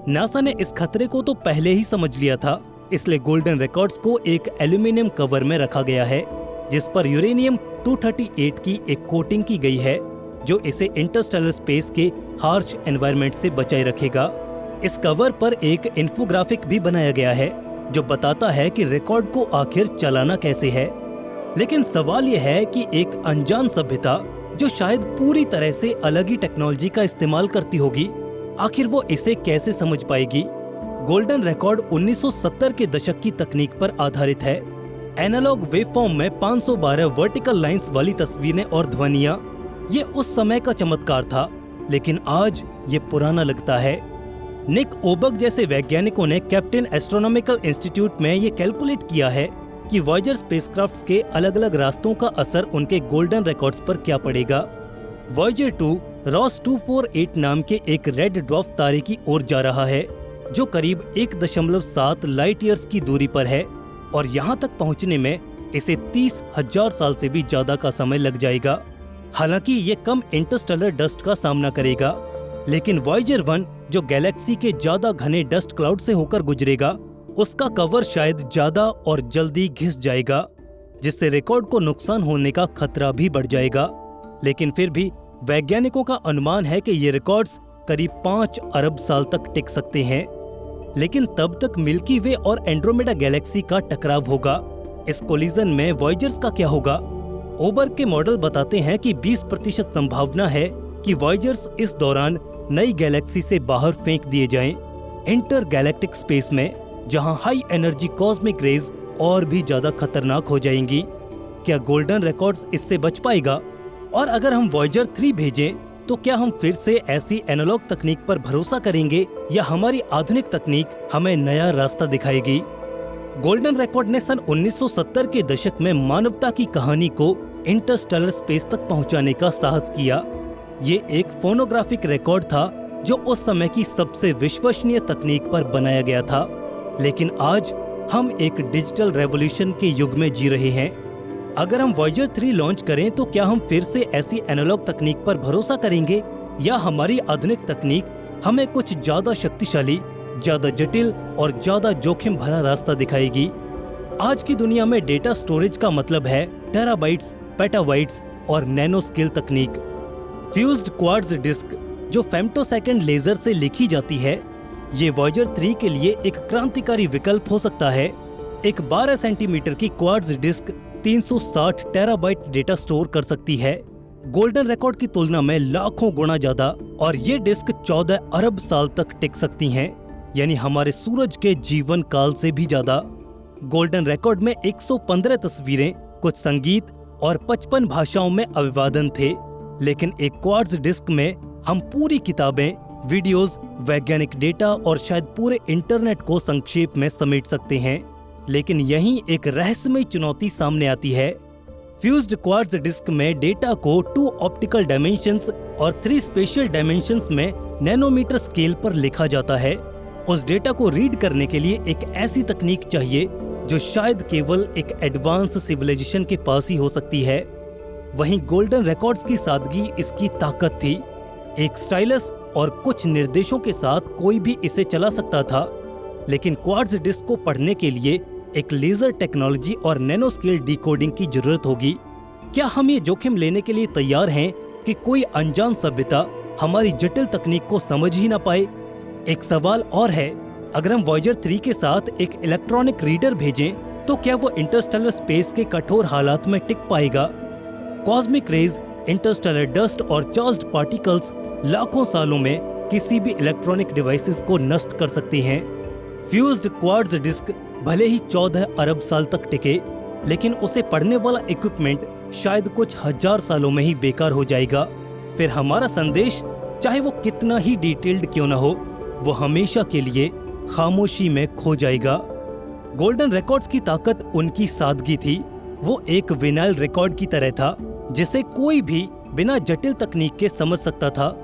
नासा ने इस खतरे को तो पहले ही समझ लिया था, इसलिए गोल्डन रिकॉर्ड्स को एक एल्यूमिनियम कवर में रखा गया है, जिस पर यूरेनियम 238 की एक कोटिंग की गई है, जो इसे इंटरस्टेलर स्पेस के हार्श एनवायरनमेंट से बचाए रखेगा। इस कवर पर एक इन्फोग्राफिक भी बनाया गया है, जो बताता है कि रिकॉर्ड को आखिर चलाना कैसे है। लेकिन सवाल यह है कि एक अनजान सभ्यता, जो शायद पूरी तरह से अलग ही टेक्नोलॉजी का इस्तेमाल करती होगी, आखिर वो इसे कैसे समझ पाएगी? गोल्डन रिकॉर्ड 1970 के दशक की तकनीक पर आधारित है। एनालॉग वेवफॉर्म में 512 वर्टिकल लाइंस वाली तस्वीरें और ध्वनियां, ये उस समय का चमत्कार था, लेकिन आज ये पुराना लगता है। निक ओबक जैसे वैज्ञानिकों ने कैप्टन एस्ट्रोनॉमिकल इंस्टीट्यूट में ये कैलकुलेट किया है कि वॉयेजर स्पेसक्राफ्ट्स के अलग अलग रास्तों का असर उनके गोल्डन रिकॉर्ड्स पर क्या पड़ेगा। वॉयेजर 2 रॉस 248 नाम के एक रेड ड्वार्फ तारे की ओर जा रहा है, जो करीब 1.7 लाइट ईयर्स की दूरी पर है, और यहाँ तक पहुँचने में इसे 30,000 साल से भी ज्यादा का समय लग जाएगा। हालांकि ये कम इंटरस्टेलर डस्ट का सामना करेगा, लेकिन वॉयेजर 1 जो गैलेक्सी के ज्यादा घने डस्ट क्लाउड से होकर गुजरेगा, उसका कवर शायद ज्यादा और जल्दी घिस जाएगा, जिससे रिकॉर्ड को नुकसान होने का खतरा भी बढ़ जाएगा। लेकिन फिर भी वैज्ञानिकों का अनुमान है कि ये रिकॉर्ड्स करीब 5 अरब साल तक टिक सकते हैं। लेकिन तब तक मिल्की वे और एंड्रोमेडा गैलेक्सी का टकराव होगा। इस कोलिजन में वॉयेजर्स का क्या होगा? ओबर के मॉडल बताते हैं कि 20% संभावना है कि वॉयेजर्स इस दौरान नई गैलेक्सी से बाहर फेंक दिए जाएं, इंटर गैलेक्टिक स्पेस में, जहां हाई एनर्जी कॉस्मिक रेज और भी ज्यादा खतरनाक हो जाएंगी। क्या गोल्डन रिकॉर्ड्स इससे बच पाएगा? और अगर हम वॉयेजर 3 भेजें तो क्या हम फिर से ऐसी एनालॉग तकनीक पर भरोसा करेंगे या हमारी आधुनिक तकनीक हमें नया रास्ता दिखाएगी? गोल्डन रिकॉर्ड ने सन 1970 के दशक में मानवता की कहानी को इंटरस्टेलर स्पेस तक पहुंचाने का साहस किया। ये एक फोनोग्राफिक रिकॉर्ड था जो उस समय की सबसे विश्वसनीय तकनीक पर बनाया गया था। लेकिन आज हम एक डिजिटल रेवोल्यूशन के युग में जी रहे हैं। अगर हम वॉयेजर 3 लॉन्च करें तो क्या हम फिर से ऐसी एनालॉग तकनीक पर भरोसा करेंगे या हमारी आधुनिक तकनीक हमें कुछ ज्यादा शक्तिशाली, ज्यादा जटिल और ज्यादा जोखिम भरा रास्ता दिखाएगी? आज की दुनिया में डेटा स्टोरेज का मतलब है टेराबाइट्स, पेटाबाइट्स और नैनो स्केल तकनीक। फ्यूज्ड क्वार्ट्ज डिस्क जो फेम्टोसेकंड लेजर से लिखी जाती है, ये वॉयेजर 3 के लिए एक क्रांतिकारी विकल्प हो सकता है। एक 12 सेंटीमीटर की quartz disc 360 terabyte data store कर सकती है, गोल्डन रिकॉर्ड की तुलना में लाखों गुना ज्यादा, और ये डिस्क 14 अरब साल तक टिक सकती हैं, यानी हमारे सूरज के जीवन काल से भी ज्यादा। गोल्डन रिकॉर्ड में 115 तस्वीरें, कुछ संगीत और 55 भाषाओं में अभिवादन थे, लेकिन एक क्वार्ट्ज डिस्क में हम पूरी किताबें, वीडियोस, वैज्ञानिक डेटा और शायद पूरे इंटरनेट को संक्षेप में समेट सकते हैं। लेकिन यहीं एक रहस्यमयी चुनौती सामने आती है। फ्यूज्ड क्वार्ट्ज डिस्क में डेटा को 2 ऑप्टिकल डायमेंशंस और 3 स्पेशियल डायमेंशंस में नैनोमीटर स्केल पर लिखा जाता है। उस डेटा को रीड करने के लिए एक ऐसी तकनीक चाहिए जो शायद केवल एक एडवांस सिविलाइजेशन के पास ही हो सकती है। वहीं गोल्डन रिकॉर्ड्स की सादगी इसकी ताकत थी। एक स्टाइलस और कुछ निर्देशों के साथ कोई भी इसे चला सकता था, लेकिन क्वार्ट्ज डिस्क को पढ़ने के लिए एक लेजर टेक्नोलॉजी और नैनो स्केल डिकोडिंग की जरूरत होगी। क्या हम ये जोखिम लेने के लिए तैयार हैं कि कोई अनजान सभ्यता हमारी जटिल तकनीक को समझ ही ना पाए? एक सवाल और है, अगर हम वॉयेजर 3 के साथ एक इलेक्ट्रॉनिक रीडर भेजें तो क्या वो इंटरस्टेलर स्पेस के कठोर हालात में टिक पाएगा? कॉस्मिक रेज, इंटरस्टेलर डस्ट और चार्ज्ड पार्टिकल्स लाखों सालों में किसी भी इलेक्ट्रॉनिक डिवाइसेस को नष्ट कर सकते हैं। फ्यूज्ड क्वार्ट्ज डिस्क भले ही 14 अरब साल तक टिके, लेकिन उसे पढ़ने वाला इक्विपमेंट शायद कुछ हजार सालों में ही बेकार हो जाएगा। फिर हमारा संदेश, चाहे वो कितना ही डिटेल्ड क्यों न हो, वो हमेशा के लिए खामोशी में खो जाएगा। गोल्डन रिकॉर्ड्स की ताकत उनकी सादगी थी। वो एक विनाइल रिकॉर्ड की तरह था जिसे कोई भी बिना जटिल तकनीक के समझ सकता था।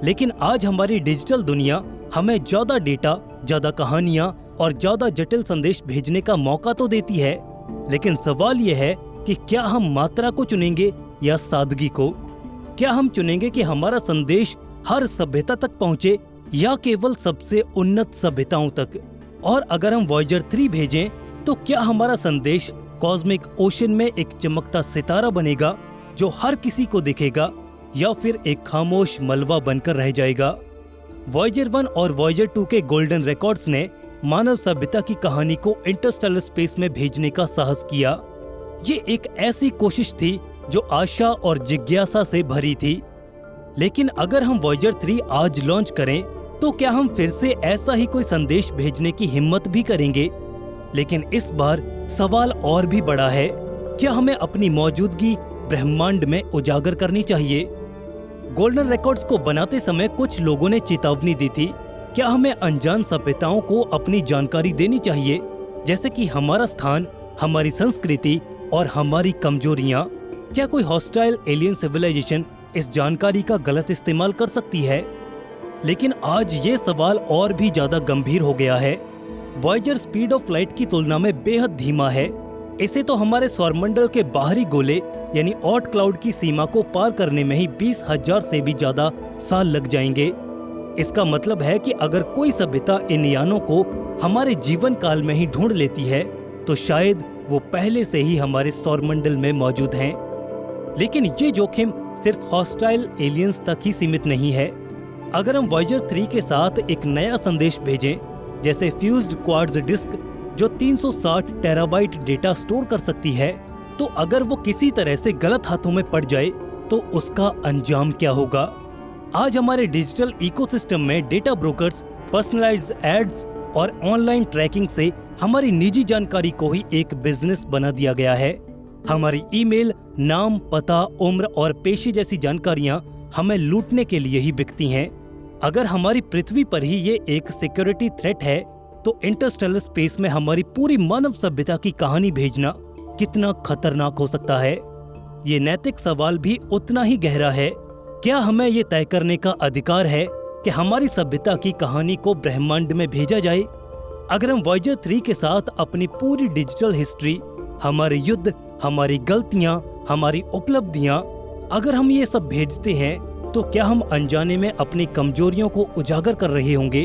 लेकिन आज हमारी डिजिटल दुनिया हमें ज्यादा डेटा, ज्यादा कहानियां और ज्यादा जटिल संदेश भेजने का मौका तो देती है, लेकिन सवाल यह है कि क्या हम मात्रा को चुनेंगे या सादगी को? क्या हम चुनेंगे कि हमारा संदेश हर सभ्यता तक पहुंचे या केवल सबसे उन्नत सभ्यताओं तक? और अगर हम वॉयेजर 3 भेजें तो क्या हमारा संदेश कॉस्मिक ओशन में एक चमकता सितारा बनेगा जो हर किसी को दिखेगा, या फिर एक खामोश मलबा बनकर रह जाएगा? वॉयेजर 1 और वॉयेजर 2 के गोल्डन रिकॉर्ड्स ने मानव सभ्यता की कहानी को इंटरस्टेलर स्पेस में भेजने का साहस किया। ये एक ऐसी कोशिश थी जो आशा और जिज्ञासा से भरी थी। लेकिन अगर हम वॉयेजर 3 आज लॉन्च करें तो क्या हम फिर से ऐसा ही कोई संदेश भेजने की हिम्मत भी करेंगे? लेकिन इस बार सवाल और भी बड़ा है, क्या हमें अपनी मौजूदगी ब्रह्मांड में उजागर करनी चाहिए? गोल्डन रिकॉर्ड्स को बनाते समय कुछ लोगों ने चेतावनी दी थी, क्या हमें अनजान सभ्यताओं को अपनी जानकारी देनी चाहिए, जैसे कि हमारा स्थान, हमारी संस्कृति और हमारी कमजोरियां? क्या कोई हॉस्टाइल एलियन सिविलाइजेशन इस जानकारी का गलत इस्तेमाल कर सकती है? लेकिन आज ये सवाल और भी ज्यादा गंभीर हो गया है। वॉयेजर स्पीड ऑफ लाइट की तुलना में बेहद धीमा है। इसे तो हमारे सौरमंडल के बाहरी गोले यानी ऑट क्लाउड की सीमा को पार करने में ही 20,000 से भी ज्यादा साल लग जाएंगे। इसका मतलब है कि अगर कोई सभ्यता इन यानों को हमारे जीवन काल में ही ढूंढ लेती है तो शायद वो पहले से ही हमारे सौरमंडल में मौजूद हैं। लेकिन ये जोखिम सिर्फ हॉस्टाइल एलियंस तक ही सीमित नहीं है। अगर हम वॉयेजर 3 के साथ एक नया संदेश भेजें, जैसे फ्यूज्ड क्वार्ट्ज डिस्क जो 360 टेराबाइट डेटा स्टोर कर सकती है, तो अगर वो किसी तरह से गलत हाथों में पड़ जाए तो उसका अंजाम क्या होगा। आज हमारे डिजिटल इकोसिस्टम में डेटा ब्रोकर्स, पर्सनलाइज्ड एड्स और ऑनलाइन ट्रैकिंग से हमारी निजी जानकारी को ही एक बिजनेस बना दिया गया है। हमारी ईमेल, नाम, पता, उम्र और पेशे जैसी जानकारियां हमें लूटने के लिए ही बिकती हैं। अगर हमारी पृथ्वी पर ही ये एक सिक्योरिटी थ्रेट है तो इंटरस्टेलर स्पेस में हमारी पूरी मानव सभ्यता की कहानी भेजना कितना खतरनाक हो सकता है। ये नैतिक सवाल भी उतना ही गहरा है। क्या हमें ये तय करने का अधिकार है कि हमारी सभ्यता की कहानी को ब्रह्मांड में भेजा जाए? अगर हम वॉयेजर 3 के साथ अपनी पूरी डिजिटल हिस्ट्री, हमारे युद्ध, हमारी गलतियां, हमारी उपलब्धियां, अगर हम ये सब भेजते हैं तो क्या हम अनजाने में अपनी कमजोरियों को उजागर कर रहे होंगे,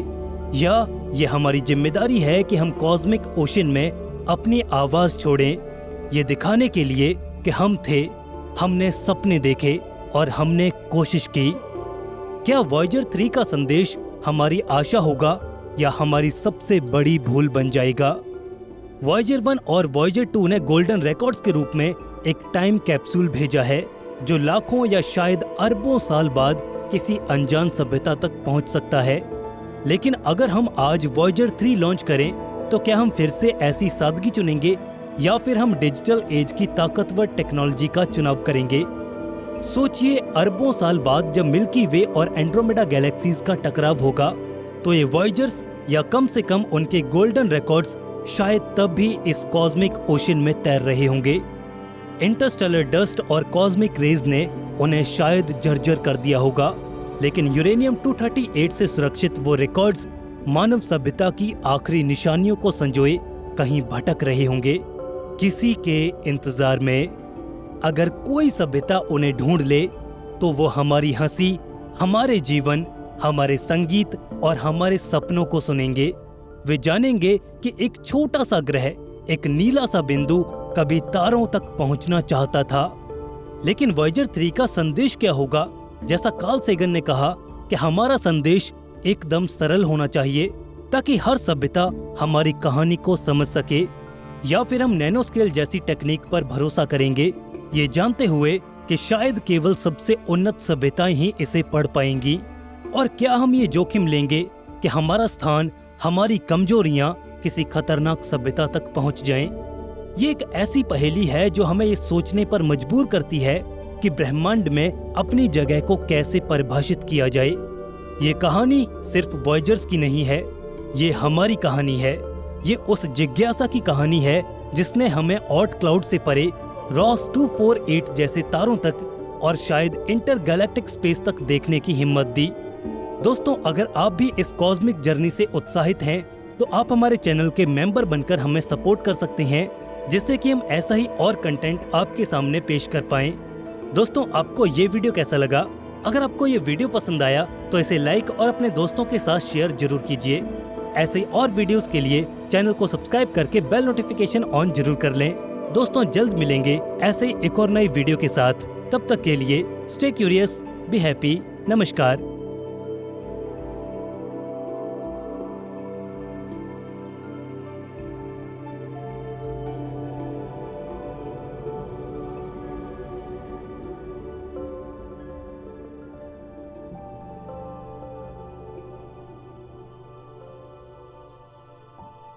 या ये हमारी जिम्मेदारी है कि हम कॉस्मिक ओशन में अपनी आवाज छोड़ें, ये दिखाने के लिए कि हम थे, हमने सपने देखे और हमने कोशिश की। क्या वॉयेजर 3 का संदेश हमारी आशा होगा या हमारी सबसे बड़ी भूल बन जाएगा? वॉयेजर 1 और वॉयेजर 2 ने गोल्डन रिकॉर्ड्स के रूप में एक टाइम कैप्सूल भेजा है जो लाखों या शायद अरबों साल बाद किसी अनजान सभ्यता तक पहुंच सकता है। लेकिन अगर हम आज वॉयेजर 3 लॉन्च करें तो क्या हम फिर से ऐसी सादगी चुनेंगे या फिर हम डिजिटल एज की ताकतवर टेक्नोलॉजी का चुनाव करेंगे? सोचिए, अरबों साल बाद जब मिल्की वे और एंड्रोमेडा गैलेक्सीज का टकराव होगा तो ये वॉयेजर्स या कम से कम उनके गोल्डन रिकॉर्ड्स शायद तब भी इस कॉस्मिक ओशन में तैर रहे होंगे। इंटरस्टेलर डस्ट और कॉस्मिक रेज ने उन्हें शायद जर्जर कर दिया होगा, लेकिन यूरेनियम 238 से सुरक्षित वो रिकॉर्ड्स मानव सभ्यता की आखिरी निशानियों को संजोए कहीं भटक रहे होंगे, किसी के इंतजार में। अगर कोई सभ्यता उन्हें ढूंढ ले तो वो हमारी हंसी, हमारे जीवन, हमारे संगीत और हमारे सपनों को सुनेंगे। वे जानेंगे कि एक छोटा सा ग्रह, एक नीला सा बिंदु कभी तारों तक पहुंचना चाहता था। लेकिन वॉयेजर 3 का संदेश क्या होगा? जैसा कार्ल सेगन ने कहा कि हमारा संदेश एकदम सरल होना चाहिए ताकि हर सभ्यता हमारी कहानी को समझ सके, या फिर हम नैनो स्केल जैसी टेक्निक पर भरोसा करेंगे, ये जानते हुए कि शायद केवल सबसे उन्नत सभ्यताएं ही इसे पढ़ पाएंगी। और क्या हम ये जोखिम लेंगे कि हमारा स्थान, हमारी कमजोरियां किसी खतरनाक सभ्यता तक पहुंच जाएं? ये एक ऐसी पहेली है जो हमें ये सोचने पर मजबूर करती है कि ब्रह्मांड में अपनी जगह को कैसे परिभाषित किया जाए। ये कहानी सिर्फ वॉयेजर्स की नहीं है, ये हमारी कहानी है। ये उस जिज्ञासा की कहानी है जिसने हमें ऑट क्लाउड से परे रॉस 248 जैसे तारों तक और शायद इंटरगैलेक्टिक स्पेस तक देखने की हिम्मत दी। दोस्तों, अगर आप भी इस कॉस्मिक जर्नी से उत्साहित हैं तो आप हमारे चैनल के मेंबर बनकर हमें सपोर्ट कर सकते हैं, जिससे कि हम ऐसा ही और कंटेंट आपके सामने पेश कर पाएं। दोस्तों, आपको ये वीडियो कैसा लगा? अगर आपको ये वीडियो पसंद आया तो इसे लाइक और अपने दोस्तों के साथ शेयर जरूर कीजिए। ऐसे ही और वीडियोस के लिए चैनल को सब्सक्राइब करके बेल नोटिफिकेशन ऑन जरूर कर लें। दोस्तों, जल्द मिलेंगे ऐसे ही एक और नई वीडियो के साथ। तब तक के लिए स्टे क्यूरियस, बी हैप्पी। नमस्कार।